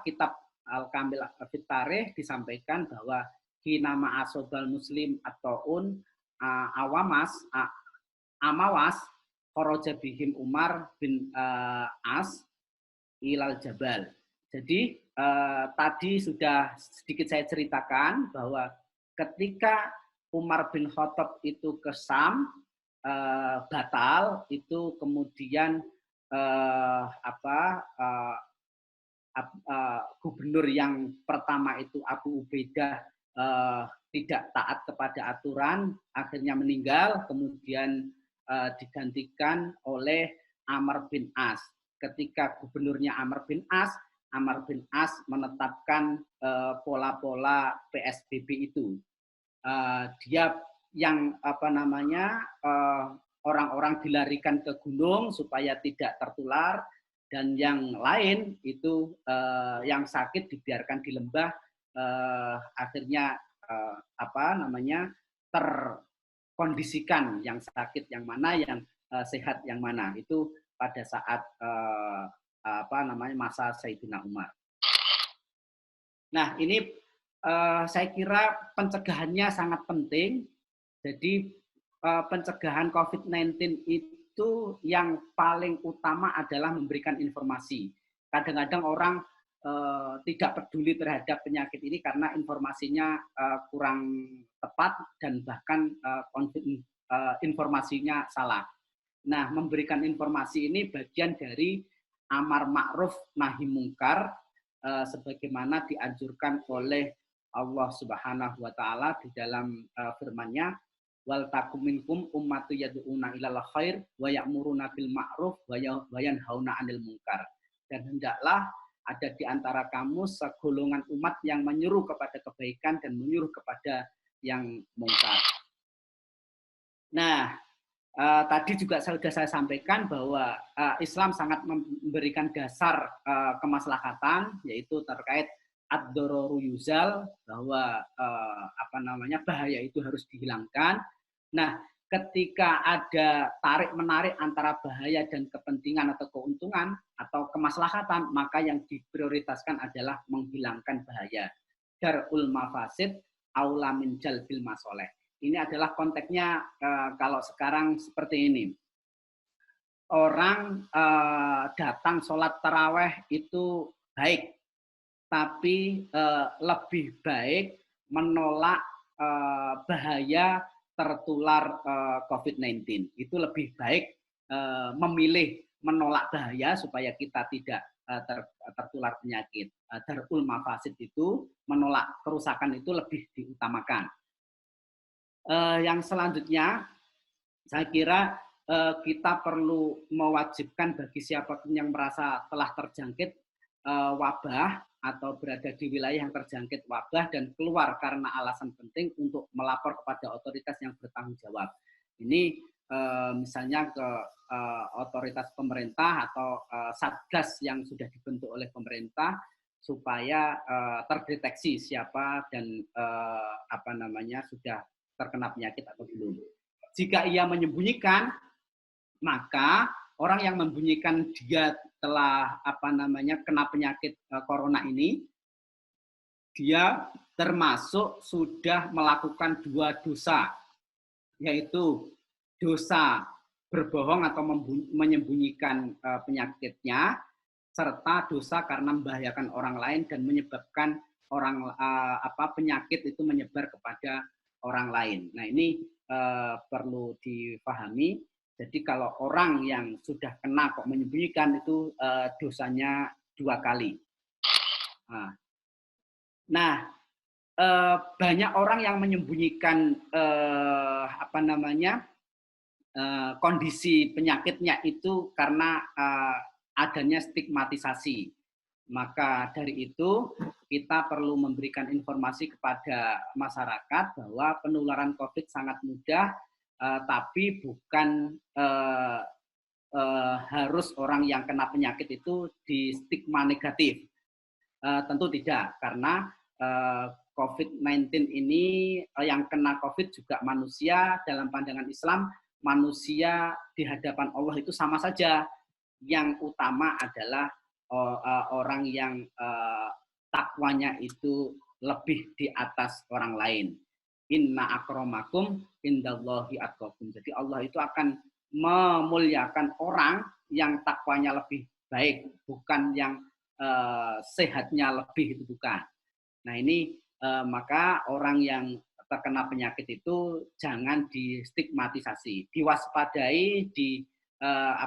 kitab Al-Kamil Fit Tarikh disampaikan bahwa hinama asobal muslim atau amawas kharaja bihim Umar bin As ilal Jabal. Jadi tadi sudah sedikit saya ceritakan bahwa ketika Umar bin Khattab itu ke Syam batal, itu kemudian gubernur yang pertama itu Abu Ubaidah tidak taat kepada aturan, akhirnya meninggal, kemudian digantikan oleh Amr bin As. Ketika gubernurnya Amr bin As menetapkan pola-pola PSBB itu. Dia yang orang-orang dilarikan ke gunung supaya tidak tertular, dan yang lain itu yang sakit dibiarkan di lembah, akhirnya terkondisikan yang sakit yang mana, yang sehat yang mana. Itu pada saat masa Sayyidina Umar. Nah, ini saya kira pencegahannya sangat penting. Jadi pencegahan COVID-19 itu yang paling utama adalah memberikan informasi. Kadang-kadang orang tidak peduli terhadap penyakit ini karena informasinya kurang tepat dan bahkan informasinya salah. Nah, memberikan informasi ini bagian dari amar ma'ruf nahi mungkar, sebagaimana dianjurkan oleh Allah Subhanahu wa taala di dalam firman-Nya, wal takum minkum ummatu yad'una ilal khair wa ya'muruna bil ma'ruf wa yanhauna 'anil munkar. Dan hendaklah ada di antara kamu segolongan umat yang menyuruh kepada kebaikan dan menyuruh kepada yang mungkar. Nah, tadi juga sudah saya sampaikan bahwa Islam sangat memberikan dasar kemaslahatan, yaitu terkait ad-dororu yuzal, bahwa bahaya itu harus dihilangkan. Nah, ketika ada tarik-menarik antara bahaya dan kepentingan atau keuntungan atau kemaslahatan, maka yang diprioritaskan adalah menghilangkan bahaya. Darul mafasid aula min jalbil masoleh. Ini adalah konteksnya kalau sekarang seperti ini. Orang datang sholat taraweh itu baik, tapi lebih baik menolak bahaya tertular COVID-19. Itu lebih baik memilih menolak bahaya supaya kita tidak tertular penyakit. Darul mafasid itu, menolak kerusakan itu lebih diutamakan. Yang selanjutnya, saya kira kita perlu mewajibkan bagi siapapun yang merasa telah terjangkit wabah atau berada di wilayah yang terjangkit wabah dan keluar karena alasan penting untuk melapor kepada otoritas yang bertanggung jawab. Ini misalnya ke otoritas pemerintah atau satgas yang sudah dibentuk oleh pemerintah supaya terdeteksi siapa dan sudah terkena penyakit atau belum. Jika ia menyembunyikan, maka orang yang membunyikan dia telah kena penyakit corona ini, dia termasuk sudah melakukan 2 dosa, yaitu dosa berbohong atau menyembunyikan penyakitnya, serta dosa karena membahayakan orang lain dan menyebabkan penyakit itu menyebar kepada orang lain. Nah, ini perlu dipahami. Jadi kalau orang yang sudah kena kok menyembunyikan itu dosanya 2 kali. Nah, banyak orang yang menyembunyikan kondisi penyakitnya itu karena adanya stigmatisasi. Maka dari itu kita perlu memberikan informasi kepada masyarakat bahwa penularan COVID sangat mudah, tapi bukan harus orang yang kena penyakit itu di stigma negatif. Tentu tidak, karena COVID-19 ini yang kena COVID juga manusia. Dalam pandangan Islam, manusia di hadapan Allah itu sama saja. Yang utama adalah orang yang takwanya itu lebih di atas orang lain. Inna akramakum indallahi atqakum. Jadi Allah itu akan memuliakan orang yang takwanya lebih baik, bukan yang sehatnya lebih, itu bukan. Nah, ini maka orang yang terkena penyakit itu jangan distigmatisasi, diwaspadai,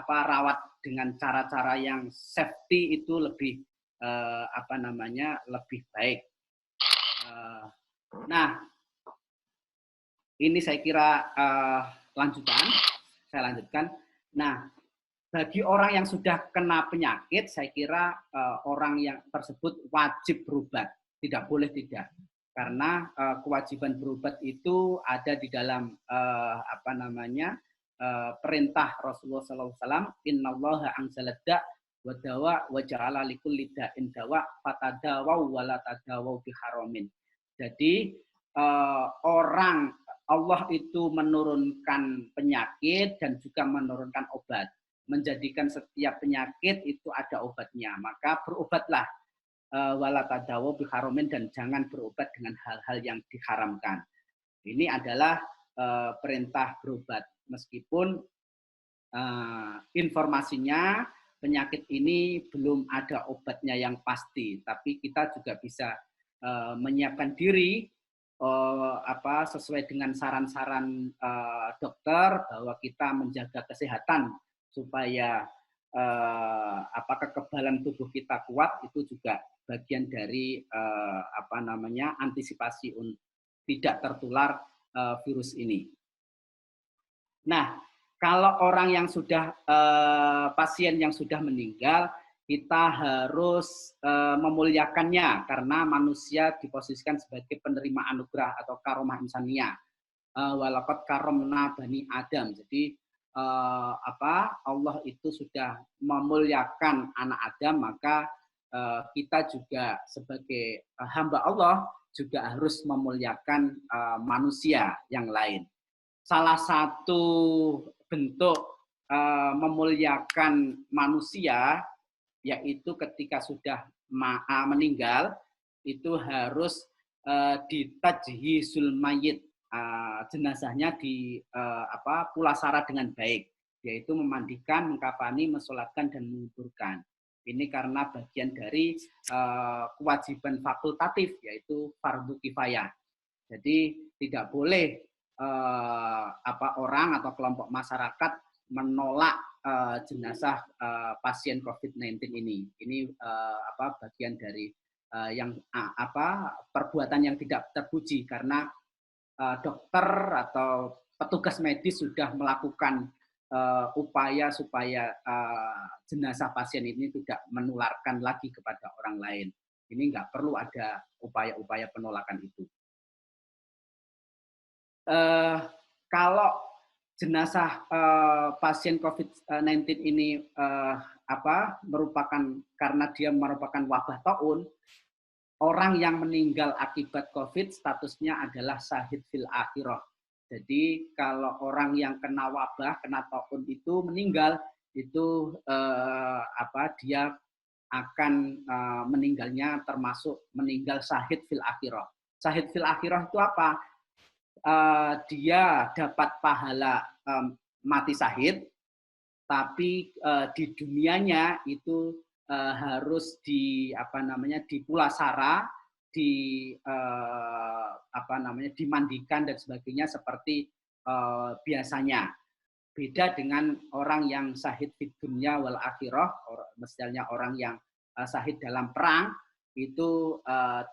rawat dengan cara-cara yang safety itu lebih lebih baik. Nah, ini saya kira saya lanjutkan. Nah, bagi orang yang sudah kena penyakit, saya kira orang yang tersebut wajib berobat, tidak boleh tidak. Karena kewajiban berobat itu ada di dalam perintah Rasulullah SAW, Innallaha anzalad da' wa dawa wa ja'ala likulli da'in dawa fatadawau wa la tadawau biharamin. Jadi Allah itu menurunkan penyakit dan juga menurunkan obat. Menjadikan setiap penyakit itu ada obatnya. Maka berobatlah wala tadawau biharamin, dan jangan berobat dengan hal-hal yang diharamkan. Ini adalah perintah berobat. Meskipun informasinya penyakit ini belum ada obatnya yang pasti, tapi kita juga bisa menyiapkan diri sesuai dengan saran-saran dokter bahwa kita menjaga kesehatan supaya kekebalan tubuh kita kuat. Itu juga bagian dari antisipasi untuk tidak tertular virus ini. Nah, kalau orang yang sudah pasien yang sudah meninggal, kita harus memuliakannya karena manusia diposisikan sebagai penerima anugerah atau karomah insaniyah. Walaqad karomna bani Adam. Jadi Allah itu sudah memuliakan anak Adam, maka kita juga sebagai hamba Allah juga harus memuliakan manusia yang lain. Salah satu bentuk memuliakan manusia yaitu ketika sudah meninggal itu harus ditajhizul mayit, jenazahnya di pulasara dengan baik, yaitu memandikan, mengkafani, mensolatkan dan menguburkan. Ini karena bagian dari kewajiban fakultatif, yaitu fardu kifayah. Jadi tidak boleh orang atau kelompok masyarakat menolak jenazah pasien COVID-19 ini. Ini bagian dari perbuatan yang tidak terpuji, karena dokter atau petugas medis sudah melakukan upaya supaya jenazah pasien ini tidak menularkan lagi kepada orang lain. Ini nggak perlu ada upaya-upaya penolakan itu. Kalau jenazah pasien COVID-19 ini karena dia merupakan wabah taun, orang yang meninggal akibat COVID statusnya adalah syahid fil akhirah. Jadi kalau orang yang kena wabah, kena taun itu meninggal, itu dia akan meninggalnya termasuk meninggal syahid fil akhirah. Syahid fil akhirah itu apa? Dia dapat pahala mati syahid, tapi di dunianya itu harus dipulasara, dimandikan dan sebagainya seperti biasanya. Beda dengan orang yang syahid di dunia wal akhirah, misalnya orang yang syahid dalam perang, itu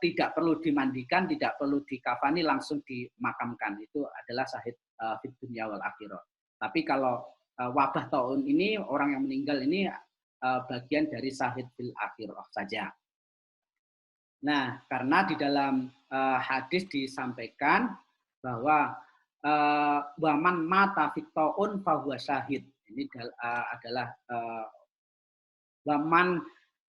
tidak perlu dimandikan, tidak perlu dikafani, langsung dimakamkan. Itu adalah syahid di dunia wal akhirah. Tapi kalau wabah taun ini, orang yang meninggal ini bagian dari syahid fil akhirah saja. Nah, karena di dalam hadis disampaikan bahwa waman mata fit taun fahuwa syahid. Ini adalah waman,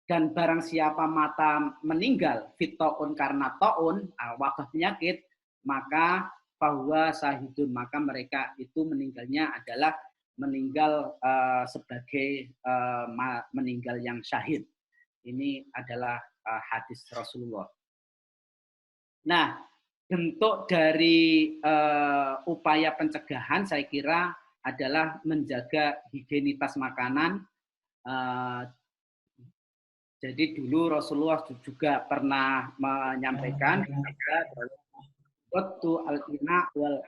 dan barang siapa mata meninggal fit taun karena taun, wabah penyakit, maka fahuwa syahidun, maka mereka itu meninggalnya adalah meninggal sebagai meninggal yang syahid. Ini adalah hadis Rasulullah. Nah, bentuk dari upaya pencegahan saya kira adalah menjaga higienitas makanan. Jadi dulu Rasulullah juga pernah menyampaikan Qattu al-ina wal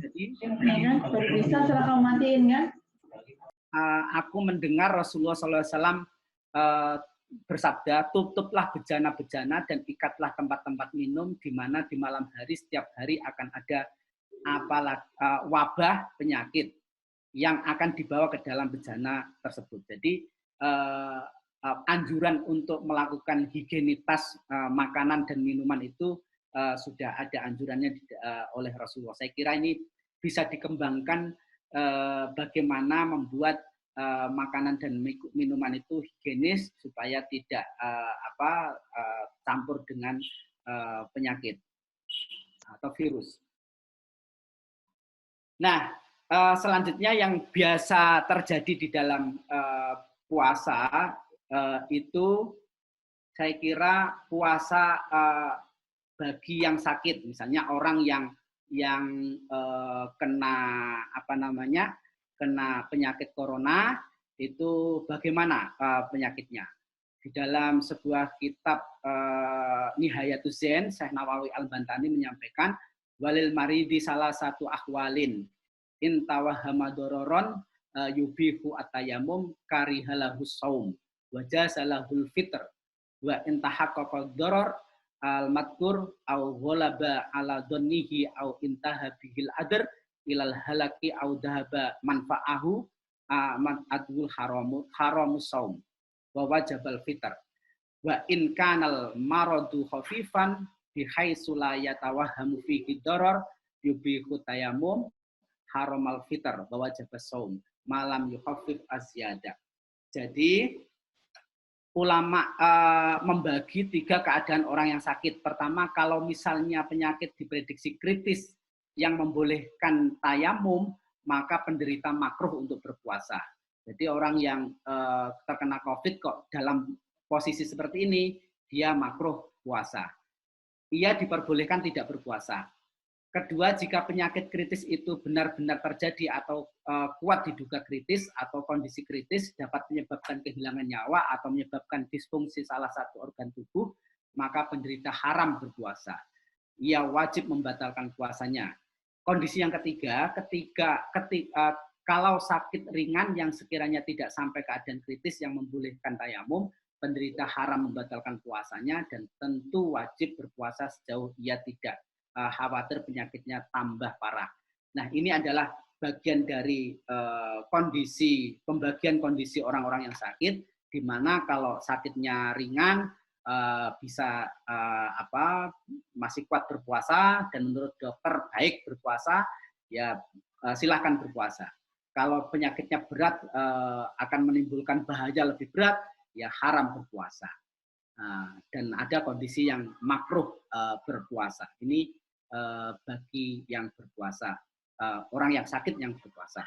jadi baru bisa setelah kamu matiin kan? Aku mendengar Rasulullah SAW bersabda, tutuplah bejana-bejana dan ikatlah tempat-tempat minum di mana di malam hari setiap hari akan ada wabah penyakit yang akan dibawa ke dalam bejana tersebut. Jadi anjuran untuk melakukan higienitas makanan dan minuman itu sudah ada anjurannya oleh Rasulullah. Saya kira ini bisa dikembangkan bagaimana membuat makanan dan minuman itu higienis supaya tidak campur dengan penyakit atau virus. Nah, selanjutnya yang biasa terjadi di dalam puasa itu saya kira puasa bagi yang sakit, misalnya orang yang kena kena penyakit corona, itu bagaimana penyakitnya. Di dalam sebuah kitab Nihayatuz Zain, Syekh Nawawi Al-Bantani menyampaikan, walil maridi salah satu ahwalin intawahama dororon yubihu atayamum karihalahus saum wajasalahul fitr wa intahaqqaqa doror al-madkur au ghalaba ala dhannihi au intaha bihil adr ilal halaki au dahaba manfa'ahu man adwul haramus saum wa wajabal fitr wa in kanal maradu khafifan bihaitsu la yatawahhamu fihi darar yubihu tayammum haramal fitr wa wajabas saum malam yukhaffif azyada. Jadi ulama membagi 3 keadaan orang yang sakit. Pertama, kalau misalnya penyakit diprediksi kritis yang membolehkan tayamum, maka penderita makruh untuk berpuasa. Jadi orang yang terkena COVID kok dalam posisi seperti ini, dia makruh puasa. Ia diperbolehkan tidak berpuasa. Kedua, jika penyakit kritis itu benar-benar terjadi atau kuat diduga kritis atau kondisi kritis dapat menyebabkan kehilangan nyawa atau menyebabkan disfungsi salah satu organ tubuh, maka penderita haram berpuasa. Ia wajib membatalkan puasanya. Kondisi yang ketiga, kalau sakit ringan yang sekiranya tidak sampai keadaan kritis yang membolehkan tayamum, penderita haram membatalkan puasanya dan tentu wajib berpuasa sejauh ia tidak khawatir penyakitnya tambah parah. Nah, ini adalah bagian dari pembagian kondisi orang-orang yang sakit, di mana kalau sakitnya ringan bisa masih kuat berpuasa dan menurut dokter baik berpuasa, ya silahkan berpuasa. Kalau penyakitnya berat akan menimbulkan bahaya lebih berat, ya haram berpuasa. Dan ada kondisi yang makruh berpuasa. Ini bagi yang berpuasa, orang yang sakit yang berpuasa.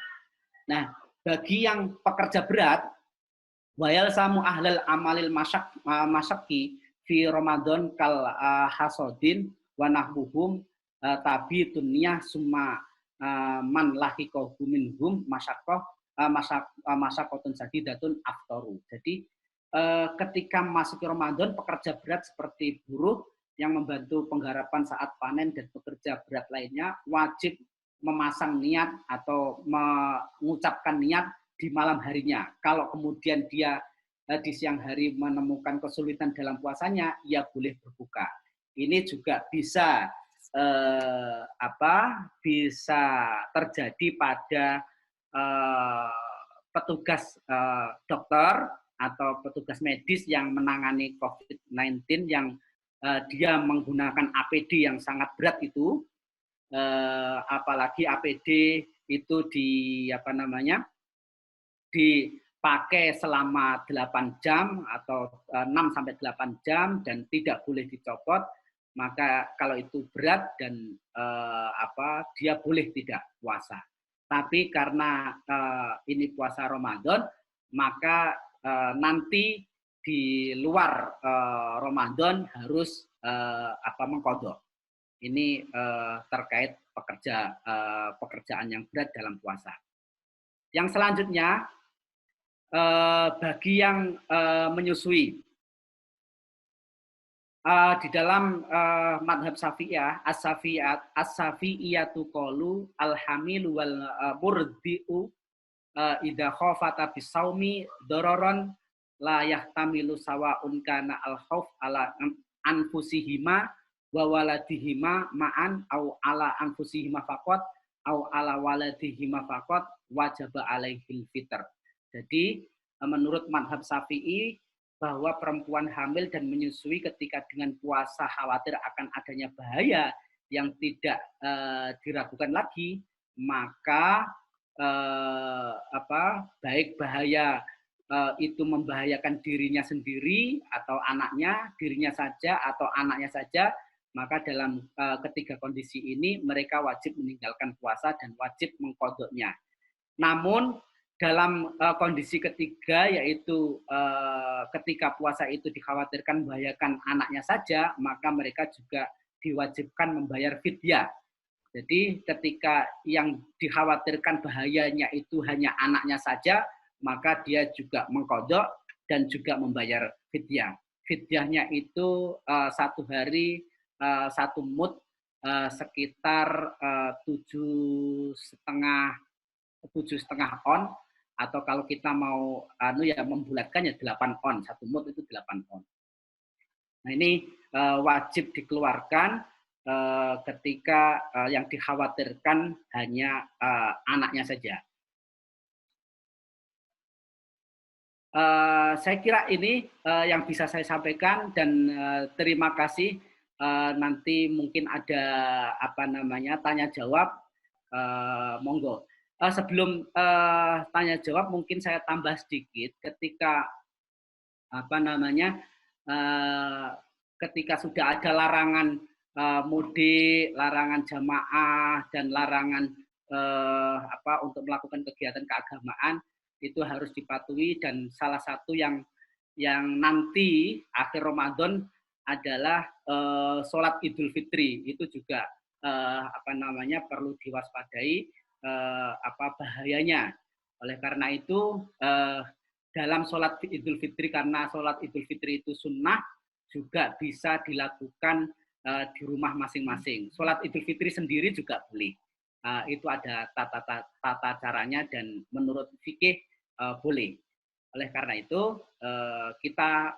Nah, bagi yang pekerja berat, wayal samu ahlal amalil masyaki fi Ramadan kal hasodin wa nahbuhum tabi dunia summa man lahikahu minhum masyakotun sadidatun aftoru. Jadi ketika masuk Ramadan, pekerja berat seperti buruh yang membantu penggarapan saat panen dan pekerja berat lainnya wajib memasang niat atau mengucapkan niat di malam harinya. Kalau kemudian dia di siang hari menemukan kesulitan dalam puasanya, ia boleh berbuka. Ini juga bisa bisa terjadi pada petugas dokter atau petugas medis yang menangani COVID-19 yang dia menggunakan APD yang sangat berat itu, apalagi APD itu dipakai selama 8 jam atau 6 sampai 8 jam dan tidak boleh dicopot, maka kalau itu berat dan dia boleh tidak puasa. Tapi karena ini puasa Ramadan, maka nanti di luar Ramadan harus mengqadha. Ini terkait pekerjaan yang berat dalam puasa. Yang selanjutnya bagi yang menyusui. Di dalam madhab Syafi'iyah, as-Syafi'iyatu qalu al-hamilu wal murdi'u idza khafata bisaumi dararan la yahtamilu sawa'un kana al-khauf ala anfusihima wa waladihima ma'an au ala anfusihima faqat au ala waladihima faqat wajaba alaihil fitr. Jadi menurut madhab Syafi'i bahwa perempuan hamil dan menyusui ketika dengan puasa khawatir akan adanya bahaya yang tidak diragukan lagi, maka baik bahaya itu membahayakan dirinya sendiri atau anaknya, dirinya saja atau anaknya saja, maka dalam ketiga kondisi ini mereka wajib meninggalkan puasa dan wajib mengqadha'nya. Namun dalam kondisi ketiga, yaitu ketika puasa itu dikhawatirkan membahayakan anaknya saja, maka mereka juga diwajibkan membayar fidyah. Jadi ketika yang dikhawatirkan bahayanya itu hanya anaknya saja, maka dia juga mengqadha' dan juga membayar fidyah. Fidyahnya itu 1 hari 1 mud sekitar 7,5 on, atau kalau kita mau membulatkan ya 8 on, 1 mud itu 8 on. Nah ini wajib dikeluarkan ketika yang dikhawatirkan hanya anaknya saja. Saya kira ini yang bisa saya sampaikan, dan terima kasih. Nanti mungkin ada tanya jawab, monggo. Sebelum tanya jawab mungkin saya tambah sedikit, ketika ketika sudah ada larangan mudik, larangan jamaah, dan larangan untuk melakukan kegiatan keagamaan, itu harus dipatuhi. Dan salah satu yang nanti akhir Ramadan adalah sholat Idul Fitri, itu juga perlu diwaspadai bahayanya. Oleh karena itu dalam sholat Idul Fitri, karena sholat Idul Fitri itu sunnah, juga bisa dilakukan di rumah masing-masing. Sholat Idul Fitri sendiri juga boleh. Itu ada tata caranya, dan menurut fikih boleh. Oleh karena itu kita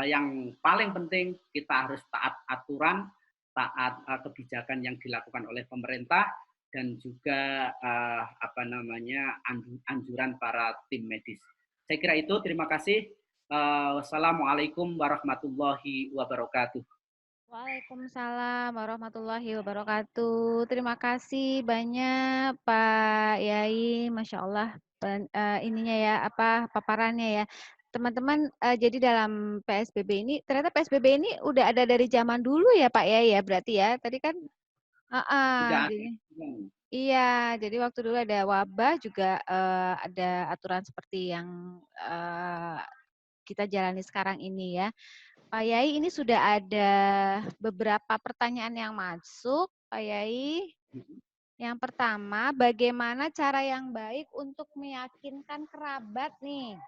yang paling penting, kita harus taat aturan, taat kebijakan yang dilakukan oleh pemerintah, dan juga anjuran para tim medis. Saya kira itu. Terima kasih. Wassalamualaikum warahmatullahi wabarakatuh. Waalaikumsalam warahmatullahi wabarakatuh. Terima kasih banyak Pak Yai, Masya Allah ininya ya, paparannya ya. Teman-teman, jadi dalam PSBB ini, ternyata PSBB ini udah ada dari zaman dulu ya Pak Yai ya, berarti ya. Tadi kan iya, jadi waktu dulu ada wabah juga ada aturan seperti yang kita jalani sekarang ini ya. Pak Yai, ini sudah ada beberapa pertanyaan yang masuk, Pak Yai. Yang pertama, bagaimana cara yang baik untuk meyakinkan kerabat nih,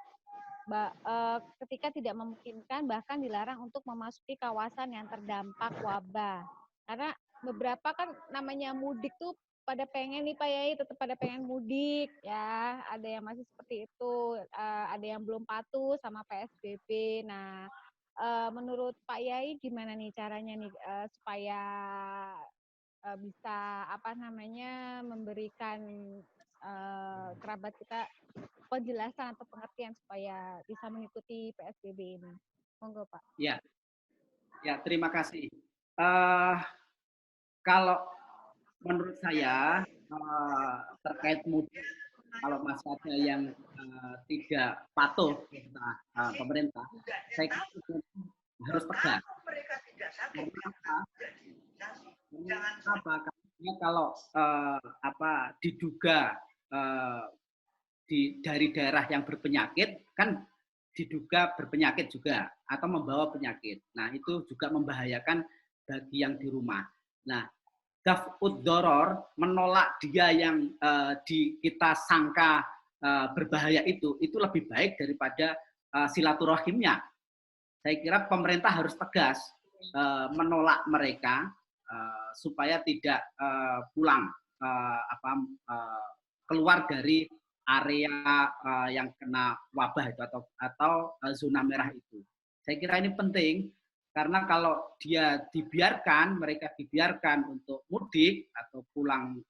ketika tidak memungkinkan bahkan dilarang untuk memasuki kawasan yang terdampak wabah. Karena beberapa kan namanya mudik tuh pada pengen nih Pak Yai, tetap pada pengen mudik ya. Ada yang masih seperti itu, ada yang belum patuh sama PSBB. Nah, menurut Pak Yai gimana nih caranya nih supaya bisa memberikan kerabat kita penjelasan atau pengertian supaya bisa mengikuti PSBB ini. Monggo Pak. Ya, terima kasih. Kalau menurut saya terkait mudik, kalau masih ada yang tidak patuh pemerintah, saya kira harus tegas. Karena kalau diduga dari daerah yang berpenyakit, kan diduga berpenyakit juga atau membawa penyakit. Nah, itu juga membahayakan bagi yang di rumah. Nah, daf'ud doror, menolak dia yang kita sangka berbahaya itu lebih baik daripada silaturahimnya. Saya kira pemerintah harus tegas menolak mereka supaya tidak pulang keluar dari area yang kena wabah itu atau zona merah itu. Saya kira ini penting karena kalau mereka dibiarkan untuk mudik atau pulang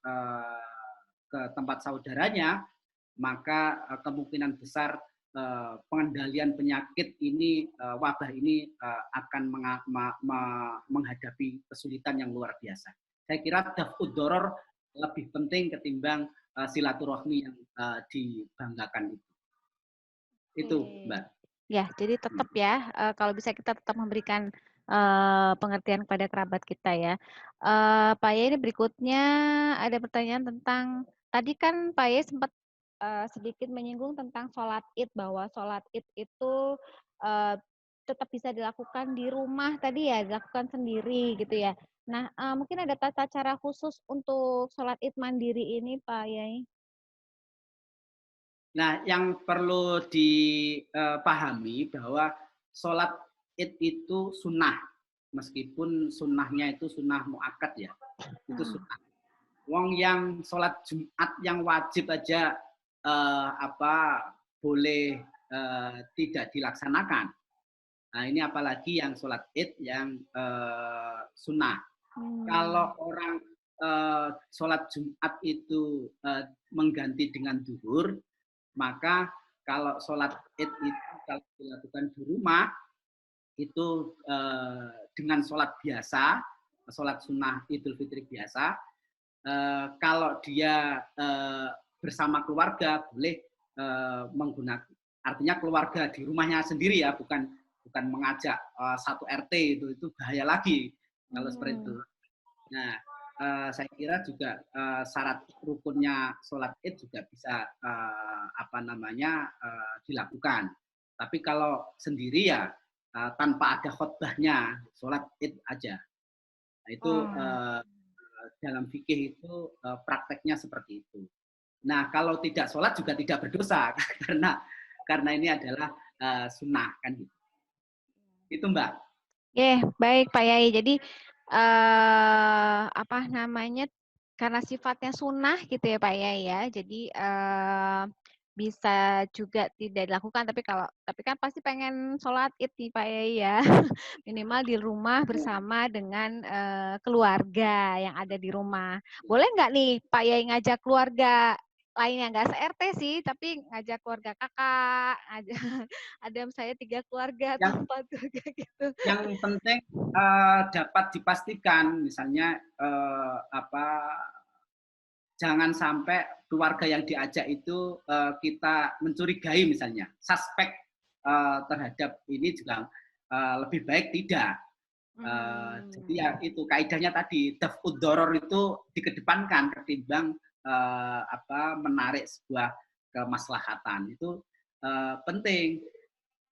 ke tempat saudaranya, maka kemungkinan besar pengendalian penyakit ini, wabah ini akan menghadapi kesulitan yang luar biasa. Saya kira daf'ud doror lebih penting ketimbang silaturahmi yang dibanggakan itu. Itu, Mbak. Ya, jadi tetap ya, kalau bisa kita tetap memberikan pengertian kepada kerabat kita ya. Pak Yai, ini berikutnya ada pertanyaan tentang, tadi kan Pak Yai sempat sedikit menyinggung tentang sholat id, bahwa sholat id itu tetap bisa dilakukan di rumah tadi ya, dilakukan sendiri gitu ya. Nah, mungkin ada tata cara khusus untuk sholat id mandiri ini Pak Yai? Nah, yang perlu dipahami bahwa sholat id itu sunnah, meskipun sunnahnya itu sunnah muakkad ya, itu sunnah. Wong yang sholat Jumat yang wajib aja boleh tidak dilaksanakan. Nah, ini apalagi yang sholat id yang sunnah. Kalau orang sholat Jumat itu mengganti dengan duhur, maka kalau sholat id itu kalau dilakukan di rumah itu dengan sholat biasa, sholat sunnah Idul Fitri biasa. Kalau dia bersama keluarga boleh menggunakan, artinya keluarga di rumahnya sendiri ya, bukan mengajak satu RT, itu bahaya lagi kalau seperti itu. Nah, saya kira juga syarat rukunnya sholat id juga bisa dilakukan. Tapi kalau sendiri ya tanpa ada khotbahnya, sholat id aja. Nah, itu dalam fikih itu prakteknya seperti itu. Nah, kalau tidak sholat juga tidak berdosa karena ini adalah sunnah kan gitu. Itu Mbak. Baik Pak Yai. Jadi karena sifatnya sunnah gitu ya Pak Yai ya. Jadi bisa juga tidak dilakukan, tapi kan pasti pengen sholat id nih Pak Yai ya. Minimal di rumah bersama dengan keluarga yang ada di rumah. Boleh nggak nih Pak Yai ngajak keluarga lainnya, nggak se-RT sih, tapi ngajak keluarga kakak, ada saya 3 keluarga atau 4 keluarga gitu. Yang penting dapat dipastikan, misalnya jangan sampai keluarga yang diajak itu kita mencurigai, misalnya suspek terhadap ini juga lebih baik tidak. Jadi ya itu kaidahnya tadi, daf'ud doror itu dikedepankan ketimbang menarik sebuah kemaslahatan. Itu penting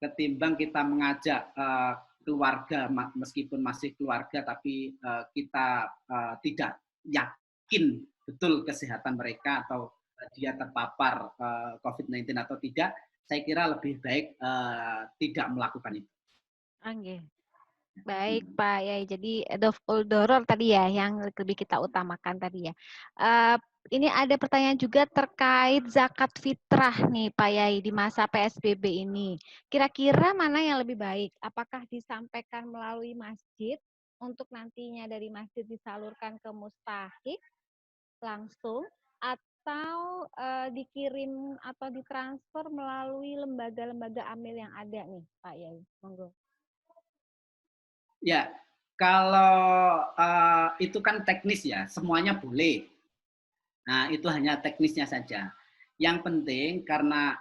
ketimbang kita mengajak keluarga meskipun masih keluarga tapi kita tidak yakin betul kesehatan mereka atau dia terpapar COVID-19 atau tidak. Saya kira lebih baik tidak melakukan itu. Baik Pak Yai, jadi daf'ul doror tadi ya yang lebih kita utamakan tadi ya. Ini ada pertanyaan juga terkait zakat fitrah nih Pak Yai di masa PSBB ini. Kira-kira mana yang lebih baik? Apakah disampaikan melalui masjid untuk nantinya dari masjid disalurkan ke mustahik langsung, atau dikirim atau ditransfer melalui lembaga-lembaga amil yang ada nih Pak Yai? Monggo. Ya, kalau itu kan teknis ya, semuanya boleh. Nah, itu hanya teknisnya saja. Yang penting karena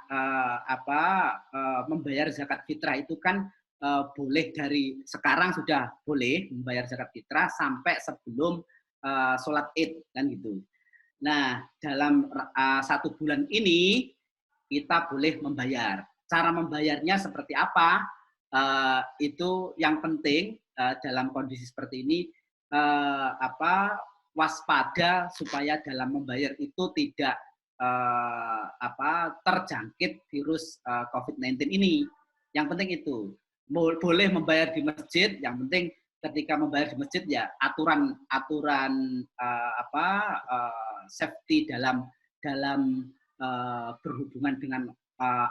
membayar zakat fitrah itu kan boleh dari sekarang sudah boleh membayar zakat fitrah sampai sebelum sholat id kan gitu. Nah, dalam 1 bulan ini kita boleh membayar. Cara membayarnya seperti apa? Itu yang penting dalam kondisi seperti ini waspada supaya dalam membayar itu tidak terjangkit virus COVID-19 ini. Yang penting itu boleh membayar di masjid. Yang penting ketika membayar di masjid ya aturan safety dalam berhubungan dengan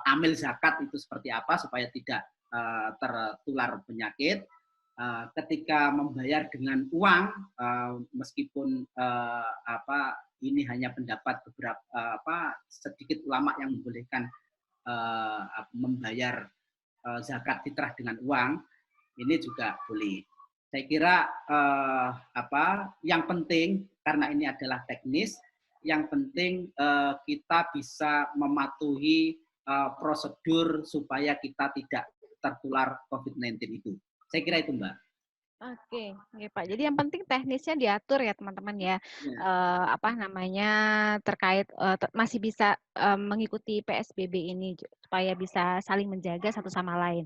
amil zakat itu seperti apa supaya tidak tertular penyakit. Ketika membayar dengan uang, meskipun ini hanya pendapat beberapa sedikit ulama yang membolehkan membayar zakat fitrah dengan uang, ini juga boleh. Saya kira yang penting karena ini adalah teknis, yang penting kita bisa mematuhi prosedur supaya kita tidak tertular COVID-19 itu. Saya kira itu, Mbak. Oke, Pak. Jadi yang penting teknisnya diatur ya teman-teman ya. Terkait masih bisa mengikuti PSBB ini supaya bisa saling menjaga satu sama lain.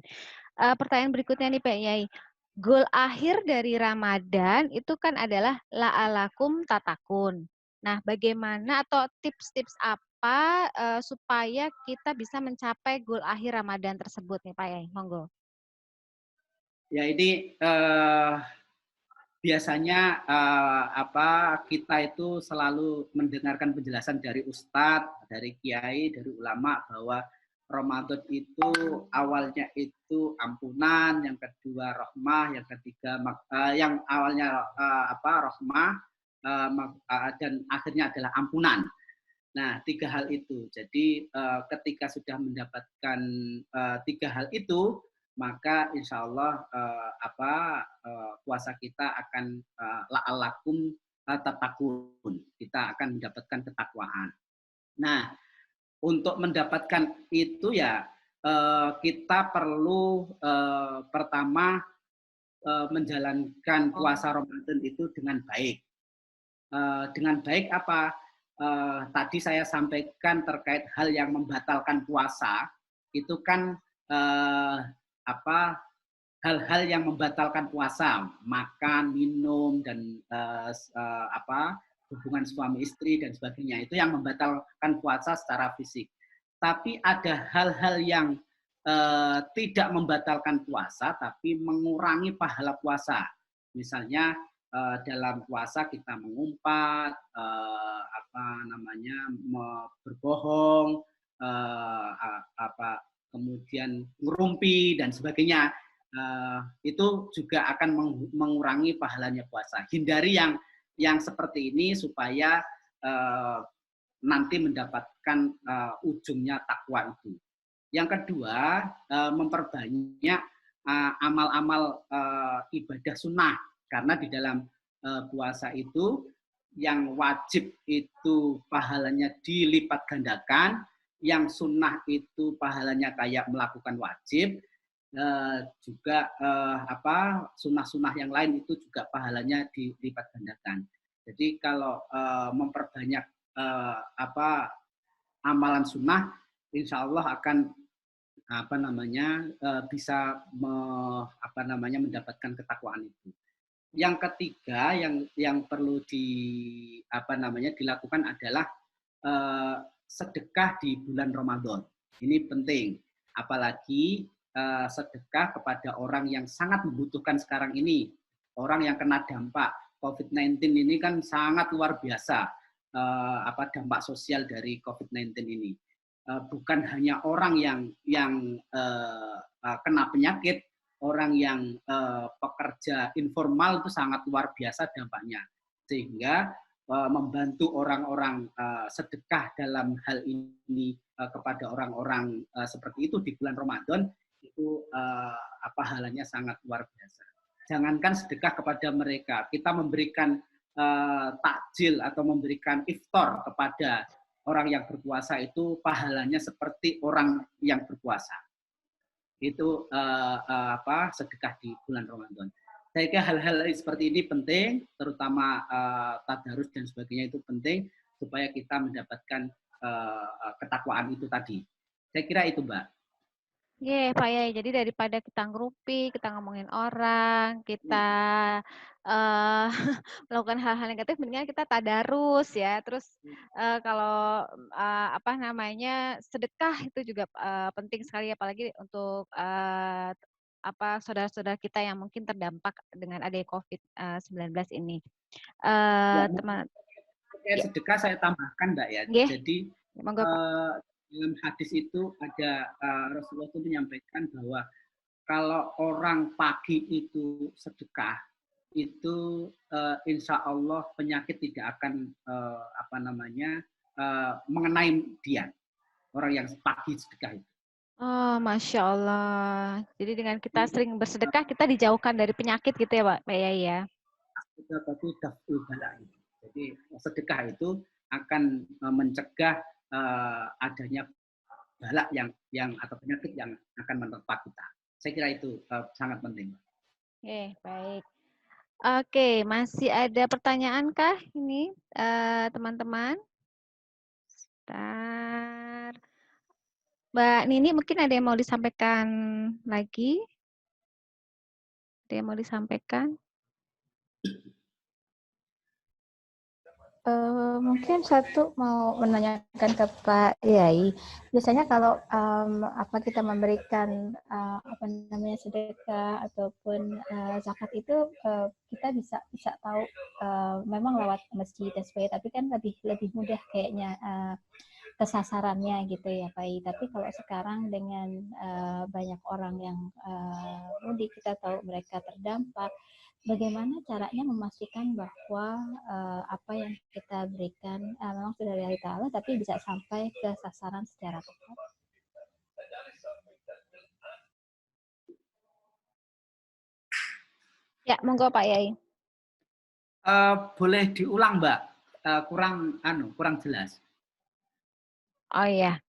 Pertanyaan berikutnya nih Pak Yai. Goal akhir dari Ramadan itu kan adalah la'alakum tatakun. Nah, bagaimana atau tips-tips apa supaya kita bisa mencapai goal akhir Ramadan tersebut nih Pak Yai? Monggo. Ya ini biasanya kita itu selalu mendengarkan penjelasan dari ustadz, dari kiai, dari ulama bahwa Ramadan itu awalnya itu ampunan, yang kedua rahmah, yang ketiga yang awalnya rahmah dan akhirnya adalah ampunan. Nah, 3 hal itu. Jadi ketika sudah mendapatkan 3 hal itu, maka insya Allah puasa kita akan la'alakum tatakun. Kita akan mendapatkan ketakwaan. Nah, untuk mendapatkan itu ya kita perlu pertama menjalankan puasa Ramadan itu dengan baik. Dengan baik apa? Tadi saya sampaikan terkait hal yang membatalkan puasa, itu kan hal-hal yang membatalkan puasa, makan, minum, dan hubungan suami istri dan sebagainya, itu yang membatalkan puasa secara fisik. Tapi ada hal-hal yang tidak membatalkan puasa, tapi mengurangi pahala puasa. Misalnya dalam puasa kita mengumpat, berbohong, kemudian ngerumpi dan sebagainya. Itu juga akan mengurangi pahalanya puasa. Hindari yang seperti ini supaya nanti mendapatkan ujungnya takwa itu. Yang kedua, memperbanyak amal-amal ibadah sunnah, karena di dalam puasa itu yang wajib itu pahalanya dilipat gandakan, yang sunnah itu pahalanya kayak melakukan wajib, juga sunnah-sunnah yang lain itu juga pahalanya dilipat gandakan. Jadi kalau memperbanyak amalan sunnah, insya Allah akan bisa mendapatkan ketakwaan itu. Yang ketiga yang perlu dilakukan adalah sedekah di bulan Ramadan. Ini penting, apalagi sedekah kepada orang yang sangat membutuhkan sekarang ini, orang yang kena dampak COVID-19 ini kan sangat luar biasa dampak sosial dari COVID-19 ini. Bukan hanya orang yang kena penyakit, orang yang pekerja informal itu sangat luar biasa dampaknya. Sehingga membantu orang-orang sedekah dalam hal ini kepada orang-orang seperti itu di bulan Ramadan itu pahalanya sangat luar biasa. Jangankan sedekah kepada mereka, kita memberikan takjil atau memberikan iftar kepada orang yang berpuasa itu pahalanya seperti orang yang berpuasa. Itu sedekah di bulan Ramadan. Saya kira hal-hal seperti ini penting, terutama tadarus dan sebagainya itu penting supaya kita mendapatkan ketakwaan itu tadi. Saya kira itu, Mbak. Pak Yai. Jadi daripada kita ngerupik, kita ngomongin orang, kita melakukan hal-hal negatif, mendingan kita tadarus ya. Terus kalau apa namanya sedekah itu juga penting sekali, apalagi untuk apa saudara-saudara kita yang mungkin terdampak dengan adanya COVID-19 ini. Ya, Teman, terkait ya, sedekah saya tambahkan, Mbak ya. nggih. Jadi Monggo Pak. dalam hadis itu ada Rasulullah itu menyampaikan bahwa kalau orang pagi itu sedekah, itu insya Allah penyakit tidak akan apa namanya mengenai dia, orang yang pagi sedekah itu. Oh, Masya Allah. Jadi dengan kita sering bersedekah, kita dijauhkan dari penyakit gitu ya, Pak Yai ya? Jadi sedekah itu akan mencegah adanya balak yang atau penyakit yang akan menerpa kita. Saya kira itu sangat penting. Baik. Oke, masih ada pertanyaan kah ini teman-teman? Sebentar. Mbak Nini mungkin ada yang mau disampaikan lagi? Ada yang mau disampaikan? Mungkin satu mau menanyakan ke Pak Yai. Biasanya kalau apa kita memberikan apa namanya sedekah ataupun zakat itu kita bisa tahu memang lewat masjid dan sebagainya, tapi kan lebih mudah kayaknya kesasarannya gitu ya Pak Yai. Tapi kalau sekarang dengan banyak orang yang mudik, kita tahu mereka terdampak. Bagaimana caranya memastikan bahwa apa yang kita berikan memang sudah dari Allah, tapi bisa sampai ke sasaran secara tepat? Ya, monggo Pak Yai. Boleh diulang, Mbak? Kurang jelas. Oh iya,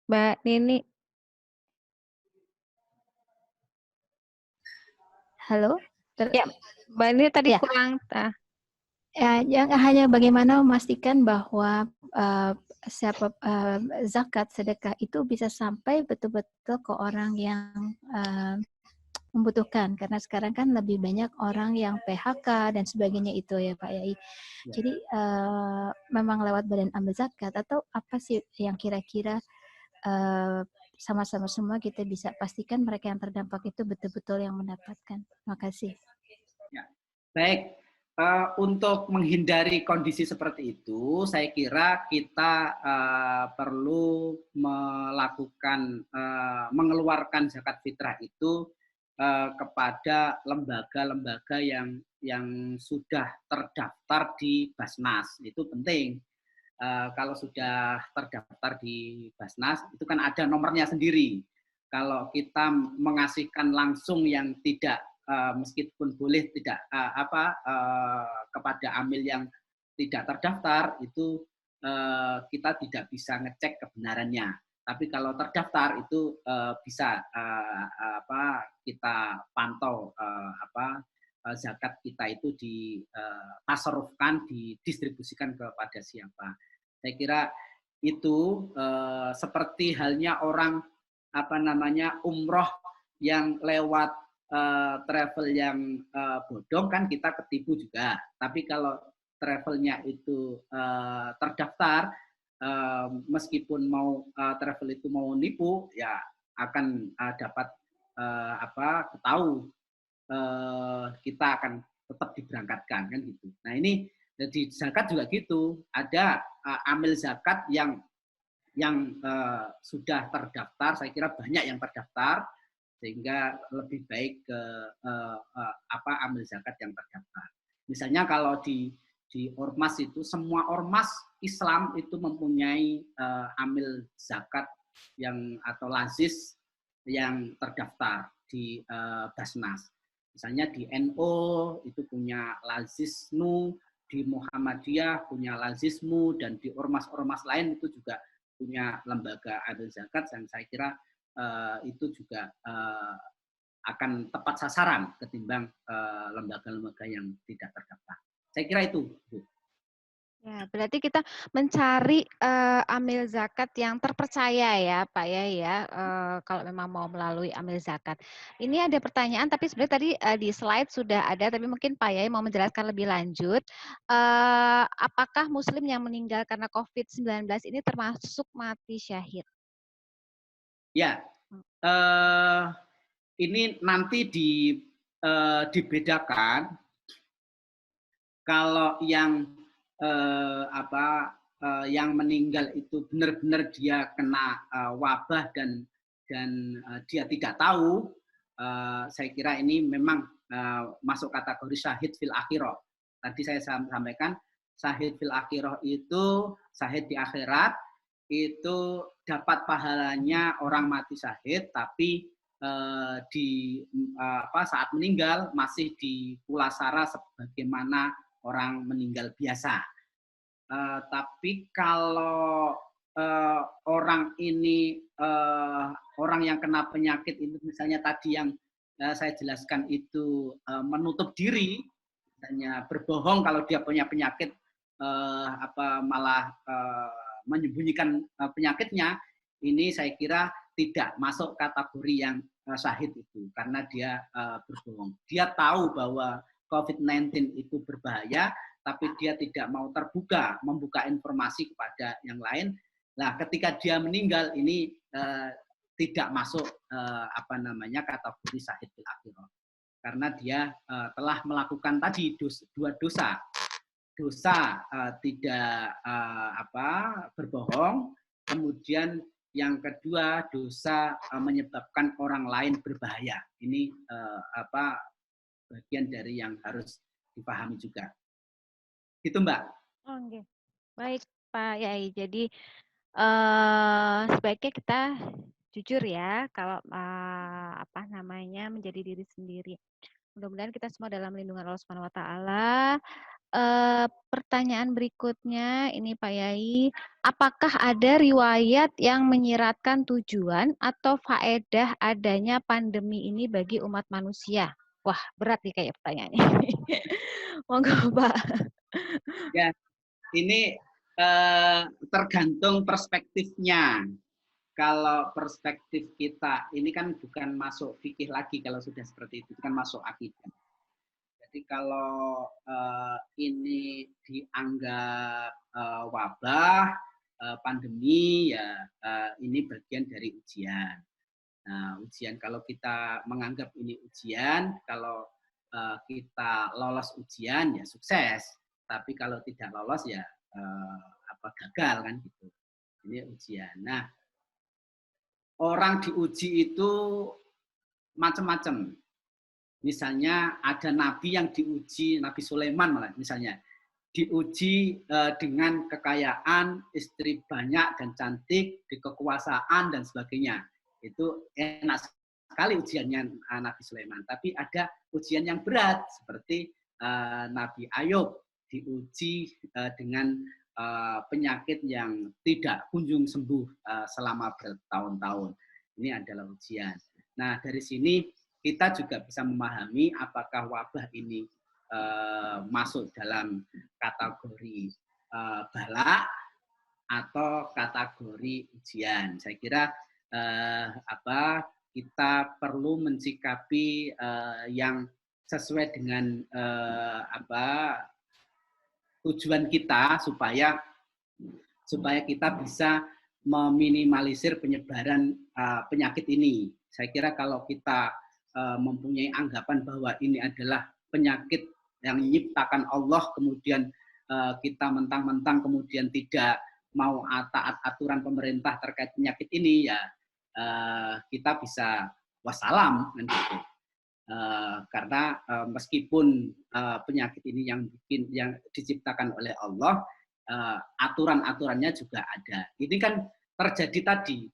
Mbak Nini. Halo? Ya, Mbak Nini tadi Ya. kurang. Yang hanya bagaimana memastikan bahwa zakat sedekah itu bisa sampai betul-betul ke orang yang membutuhkan, karena sekarang kan lebih banyak orang yang PHK dan sebagainya itu ya Pak Yai. Ya. Jadi memang lewat badan amil zakat atau apa sih yang kira-kira sama-sama semua kita bisa pastikan mereka yang terdampak itu betul-betul yang mendapatkan. Makasih. Ya. Baik. Untuk menghindari kondisi seperti itu, saya kira kita perlu melakukan mengeluarkan zakat fitrah itu kepada lembaga-lembaga yang sudah terdaftar di Basnas. Itu penting. Kalau sudah terdaftar di Basnas, itu kan ada nomornya sendiri. Kalau kita mengasihkan langsung yang tidak meskipun boleh tidak kepada amil yang tidak terdaftar, itu kita tidak bisa ngecek kebenarannya. Tapi kalau terdaftar itu bisa kita pantau zakat kita itu ditasarufkan, didistribusikan kepada siapa. Saya kira itu seperti halnya orang umroh yang lewat travel yang bodong, kan kita ketipu juga. Tapi kalau travelnya itu terdaftar, meskipun mau travel itu mau nipu, ya akan dapat tahu kita akan tetap diberangkatkan, kan gitu. Nah ini di zakat juga gitu, ada amil zakat yang sudah terdaftar. Saya kira banyak yang terdaftar, sehingga lebih baik ke amil zakat yang terdaftar. Misalnya kalau di ormas itu, semua ormas Islam itu mempunyai amil zakat atau lazis yang terdaftar di Basnas. Misalnya di NU itu punya lazismu, di Muhammadiyah punya lazismu, dan di ormas-ormas lain itu juga punya lembaga amil zakat, yang saya kira itu juga akan tepat sasaran ketimbang lembaga-lembaga yang tidak terdaftar. Saya kira itu, Bu. Ya, berarti kita mencari amil zakat yang terpercaya ya, Pak ya, kalau memang mau melalui amil zakat. Ini ada pertanyaan, tapi sebenarnya tadi di slide sudah ada, tapi mungkin Pak Yai mau menjelaskan lebih lanjut. Apakah Muslim yang meninggal karena COVID-19 ini termasuk mati syahid? Ya, ini nanti dibedakan kalau yang yang meninggal itu benar-benar dia kena wabah dan dia tidak tahu, saya kira ini memang masuk kategori syahid fil akhirah. Tadi saya sampaikan syahid fil akhirah itu syahid di akhirat itu dapat pahalanya orang mati syahid, tapi saat meninggal masih di pulasara sebagaimana orang meninggal biasa. Tapi kalau orang ini orang yang kena penyakit itu misalnya tadi yang saya jelaskan itu menutup diri, misalnya berbohong kalau dia punya penyakit, malah menyembunyikan penyakitnya, ini saya kira tidak masuk kategori yang syahid itu karena dia berbohong. Dia tahu bahwa COVID-19 itu berbahaya, tapi dia tidak mau membuka informasi kepada yang lain. Nah, ketika dia meninggal ini tidak masuk kategori syahid fil akhirah, karena dia telah melakukan tadi dua dosa. Dosa tidak berbohong, kemudian yang kedua dosa menyebabkan orang lain berbahaya. Ini bagian dari yang harus dipahami juga. Gitu, Mbak. Oke. Baik, Pak Yai. Jadi sebaiknya kita jujur ya kalau menjadi diri sendiri. Mudah-mudahan kita semua dalam lindungan Allah Subhanahu wa taala. Pertanyaan berikutnya ini Pak Yai, apakah ada riwayat yang menyiratkan tujuan atau faedah adanya pandemi ini bagi umat manusia? Wah, berat nih kayak pertanyaannya. Monggo, Pak. Ya, ini tergantung perspektifnya. Kalau perspektif kita, ini kan bukan masuk fikih lagi kalau sudah seperti itu kan masuk akidah. Jadi kalau ini dianggap wabah, pandemi, ya ini bagian dari ujian. Nah, ujian kalau kita menganggap ini ujian, kalau kita lolos ujian ya sukses. Tapi kalau tidak lolos ya gagal kan gitu. Ini ujian. Nah, orang diuji itu macam-macam. Misalnya ada nabi yang diuji, Nabi Sulaiman malah misalnya diuji dengan kekayaan, istri banyak dan cantik, di kekuasaan dan sebagainya. Itu enak sekali ujiannya Nabi Sulaiman. Tapi ada ujian yang berat seperti Nabi Ayub diuji dengan penyakit yang tidak kunjung sembuh selama bertahun-tahun. Ini adalah ujian. Nah, dari sini kita juga bisa memahami apakah wabah ini masuk dalam kategori bala atau kategori ujian. Saya kira kita perlu mensikapi yang sesuai dengan tujuan kita supaya kita bisa meminimalisir penyebaran penyakit ini. Saya kira kalau kita mempunyai anggapan bahwa ini adalah penyakit yang diciptakan Allah, kemudian kita mentang-mentang kemudian tidak mau taat aturan pemerintah terkait penyakit ini, ya kita bisa wassalam kan gitu. Karena meskipun penyakit ini yang diciptakan oleh Allah, aturan-aturannya juga ada. Ini kan terjadi tadi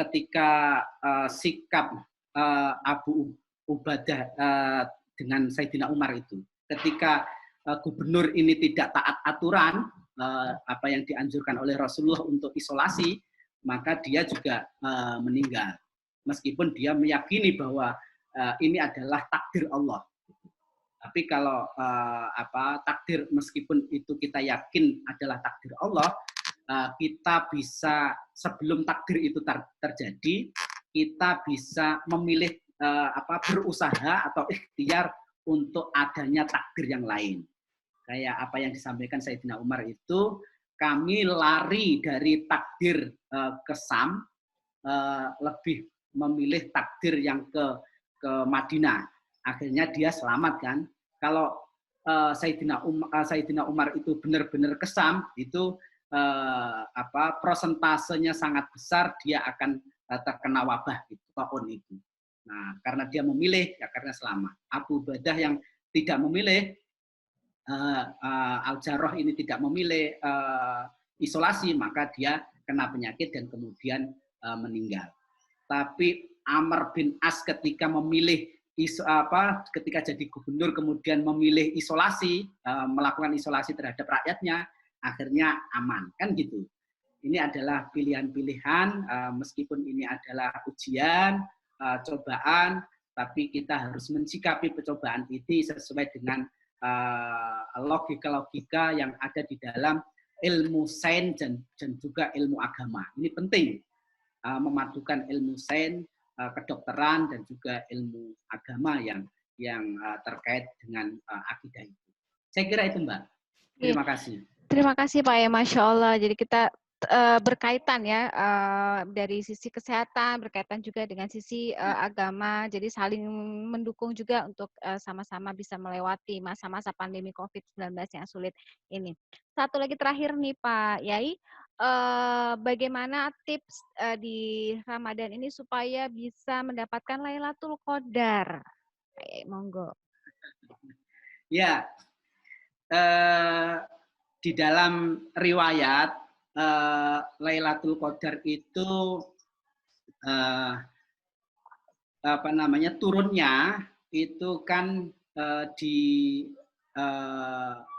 ketika sikap Abu Ubadah dengan Sayyidina Umar itu. Ketika gubernur ini tidak taat aturan apa yang dianjurkan oleh Rasulullah untuk isolasi, maka dia juga meninggal. Meskipun dia meyakini bahwa ini adalah takdir Allah. Tapi kalau takdir, meskipun itu kita yakin adalah takdir Allah, kita bisa sebelum takdir itu terjadi, kita bisa memilih berusaha atau ikhtiar untuk adanya takdir yang lain. Kayak apa yang disampaikan Sayyidina Umar itu, kami lari dari takdir ke Syam, lebih memilih takdir yang ke Madinah. Akhirnya dia selamat kan. Kalau Sayyidina Umar itu benar-benar ke Syam, itu prosentasenya sangat besar dia akan terkena wabah itu, tahun itu. Nah, karena dia memilih, ya karena selamat. Abu Ubadah yang tidak memilih, Al-Jarrah ini tidak memilih isolasi, maka dia kena penyakit dan kemudian meninggal. Tapi Amr bin As ketika memilih ketika jadi gubernur kemudian memilih isolasi, melakukan isolasi terhadap rakyatnya, akhirnya aman, kan gitu. Ini adalah pilihan-pilihan, meskipun ini adalah ujian, cobaan, tapi kita harus mensikapi percobaan ini sesuai dengan logika-logika yang ada di dalam ilmu sains dan juga ilmu agama. Ini penting, memadukan ilmu sains, kedokteran dan juga ilmu agama yang terkait dengan akidah itu. Saya kira itu, Mbak. Terima kasih. Terima kasih Pak ya, Masya Allah. Jadi kita berkaitan ya, dari sisi kesehatan, berkaitan juga dengan sisi agama, jadi saling mendukung juga untuk sama-sama bisa melewati masa-masa pandemi COVID-19 yang sulit ini. Satu lagi terakhir nih Pak Yai, bagaimana tips di Ramadan ini supaya bisa mendapatkan Lailatul Qadar? Monggo. Ya, di dalam riwayat Lailatul Qadar itu turunnya itu kan di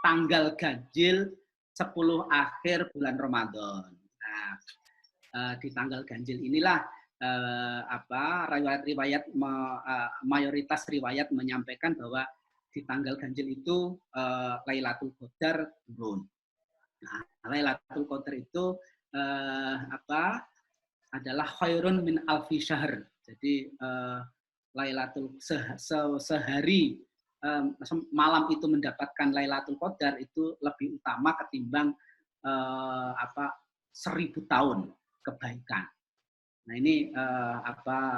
tanggal ganjil 10 akhir bulan Ramadan. Nah, di tanggal ganjil inilah riwayat mayoritas riwayat menyampaikan bahwa di tanggal ganjil itu Lailatul Qadar turun. Nah, Lailatul Qadar itu adalah khairun min alfi syahr. Jadi Lailatul sehari malam itu mendapatkan Lailatul Qadar itu lebih utama ketimbang 1000 tahun kebaikan. Nah, ini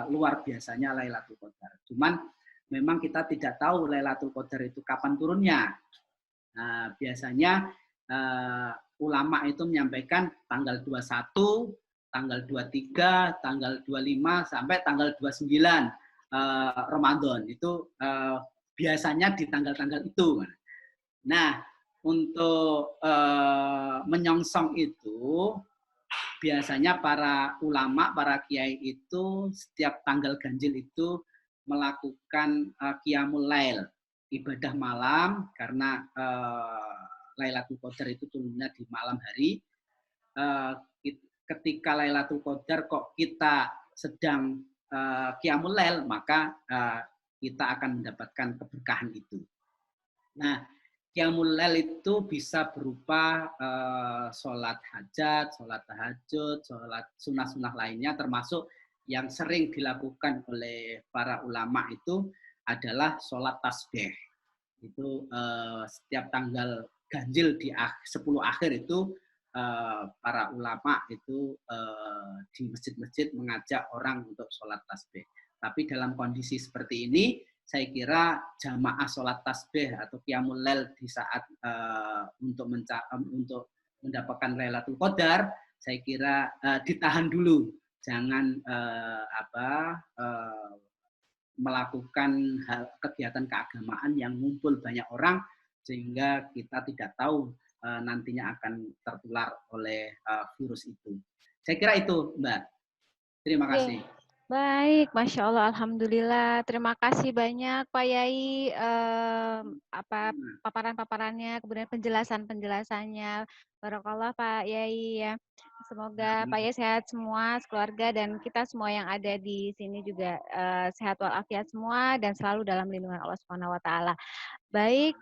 luar biasanya Lailatul Qadar. Cuman memang kita tidak tahu Lailatul Qadar itu kapan turunnya. Nah, biasanya ulama itu menyampaikan tanggal 21, tanggal 23, tanggal 25 sampai tanggal 29 Ramadan. Itu biasanya di tanggal-tanggal itu. Nah, untuk menyongsong itu biasanya para ulama, para kiai itu setiap tanggal ganjil itu melakukan qiyamul lail, ibadah malam, karena Lailatul Qadar itu turunnya di malam hari. Ketika Lailatul Qadar kok kita sedang qiyamul lail, maka kita akan mendapatkan keberkahan itu. Nah, qiyamul lail itu bisa berupa sholat hajat, sholat tahajud, sholat sunnah-sunnah lainnya, termasuk yang sering dilakukan oleh para ulama itu adalah sholat tasbih. Itu setiap tanggal ganjil di 10 akhir itu para ulama itu di masjid-masjid mengajak orang untuk sholat tasbih. Tapi dalam kondisi seperti ini, saya kira jamaah sholat tasbih atau qiyamul lail di saat untuk mendapatkan Lailatul Qadar, saya kira ditahan dulu, jangan melakukan kegiatan keagamaan yang ngumpul banyak orang sehingga kita tidak tahu nantinya akan tertular oleh virus itu. Saya kira itu, Mbak. Terima kasih. Baik, Masya Allah, Alhamdulillah. Terima kasih banyak Pak Yai, paparan-paparannya, kemudian penjelasan-penjelasannya. Barakallah Pak Yai ya. Semoga Pak Yai sehat semua, sekeluarga, dan kita semua yang ada di sini juga sehat walafiat semua dan selalu dalam lindungan Allah Subhanahu Wa Taala. Baik,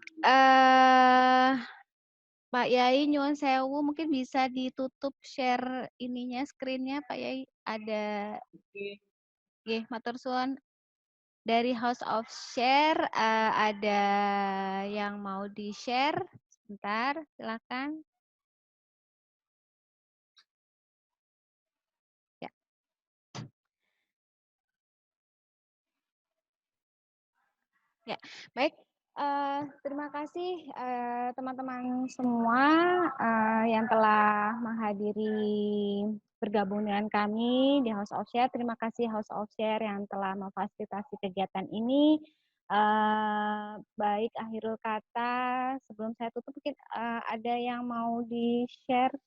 Pak Yai nyuwun sewu, mungkin bisa ditutup share ininya, screen-nya Pak Yai. Ada, matur suwun. Dari House of Share ada yang mau di-share? Sebentar, silakan. Ya. Ya, baik. Terima kasih teman-teman semua yang telah menghadiri bergabung dengan kami di House of Share. Terima kasih House of Share yang telah memfasilitasi kegiatan ini. Baik, akhirul kata sebelum saya tutup mungkin ada yang mau di-share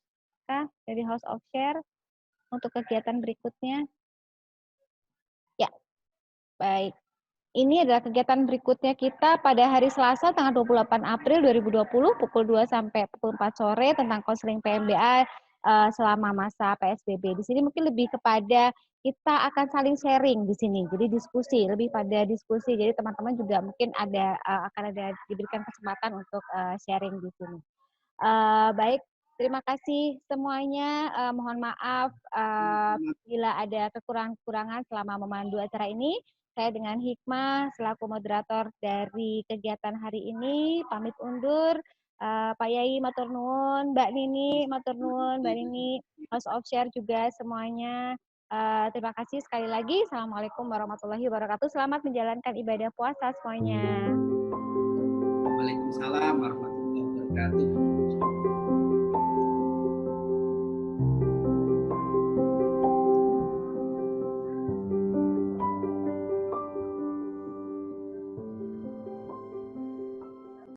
kah dari House of Share untuk kegiatan berikutnya? Ya, baik. Ini adalah kegiatan berikutnya kita pada hari Selasa tanggal 28 April 2020 pukul 2 sampai pukul 4 sore tentang konseling PMDA selama masa PSBB. Di sini mungkin lebih kepada kita akan saling sharing di sini. Jadi diskusi, lebih pada diskusi. Jadi teman-teman juga mungkin akan ada diberikan kesempatan untuk sharing di sini. Baik, terima kasih semuanya. Mohon maaf bila ada kekurangan-kekurangan selama memandu acara ini. Saya dengan Hikmah selaku moderator dari kegiatan hari ini pamit undur. Pak Yai matur nuwun, Mbak Nini matur nuwun, Mbak Nini, House of Share juga semuanya. Terima kasih sekali lagi. Assalamualaikum warahmatullahi wabarakatuh. Selamat menjalankan ibadah puasa semuanya. Waalaikumsalam warahmatullahi wabarakatuh.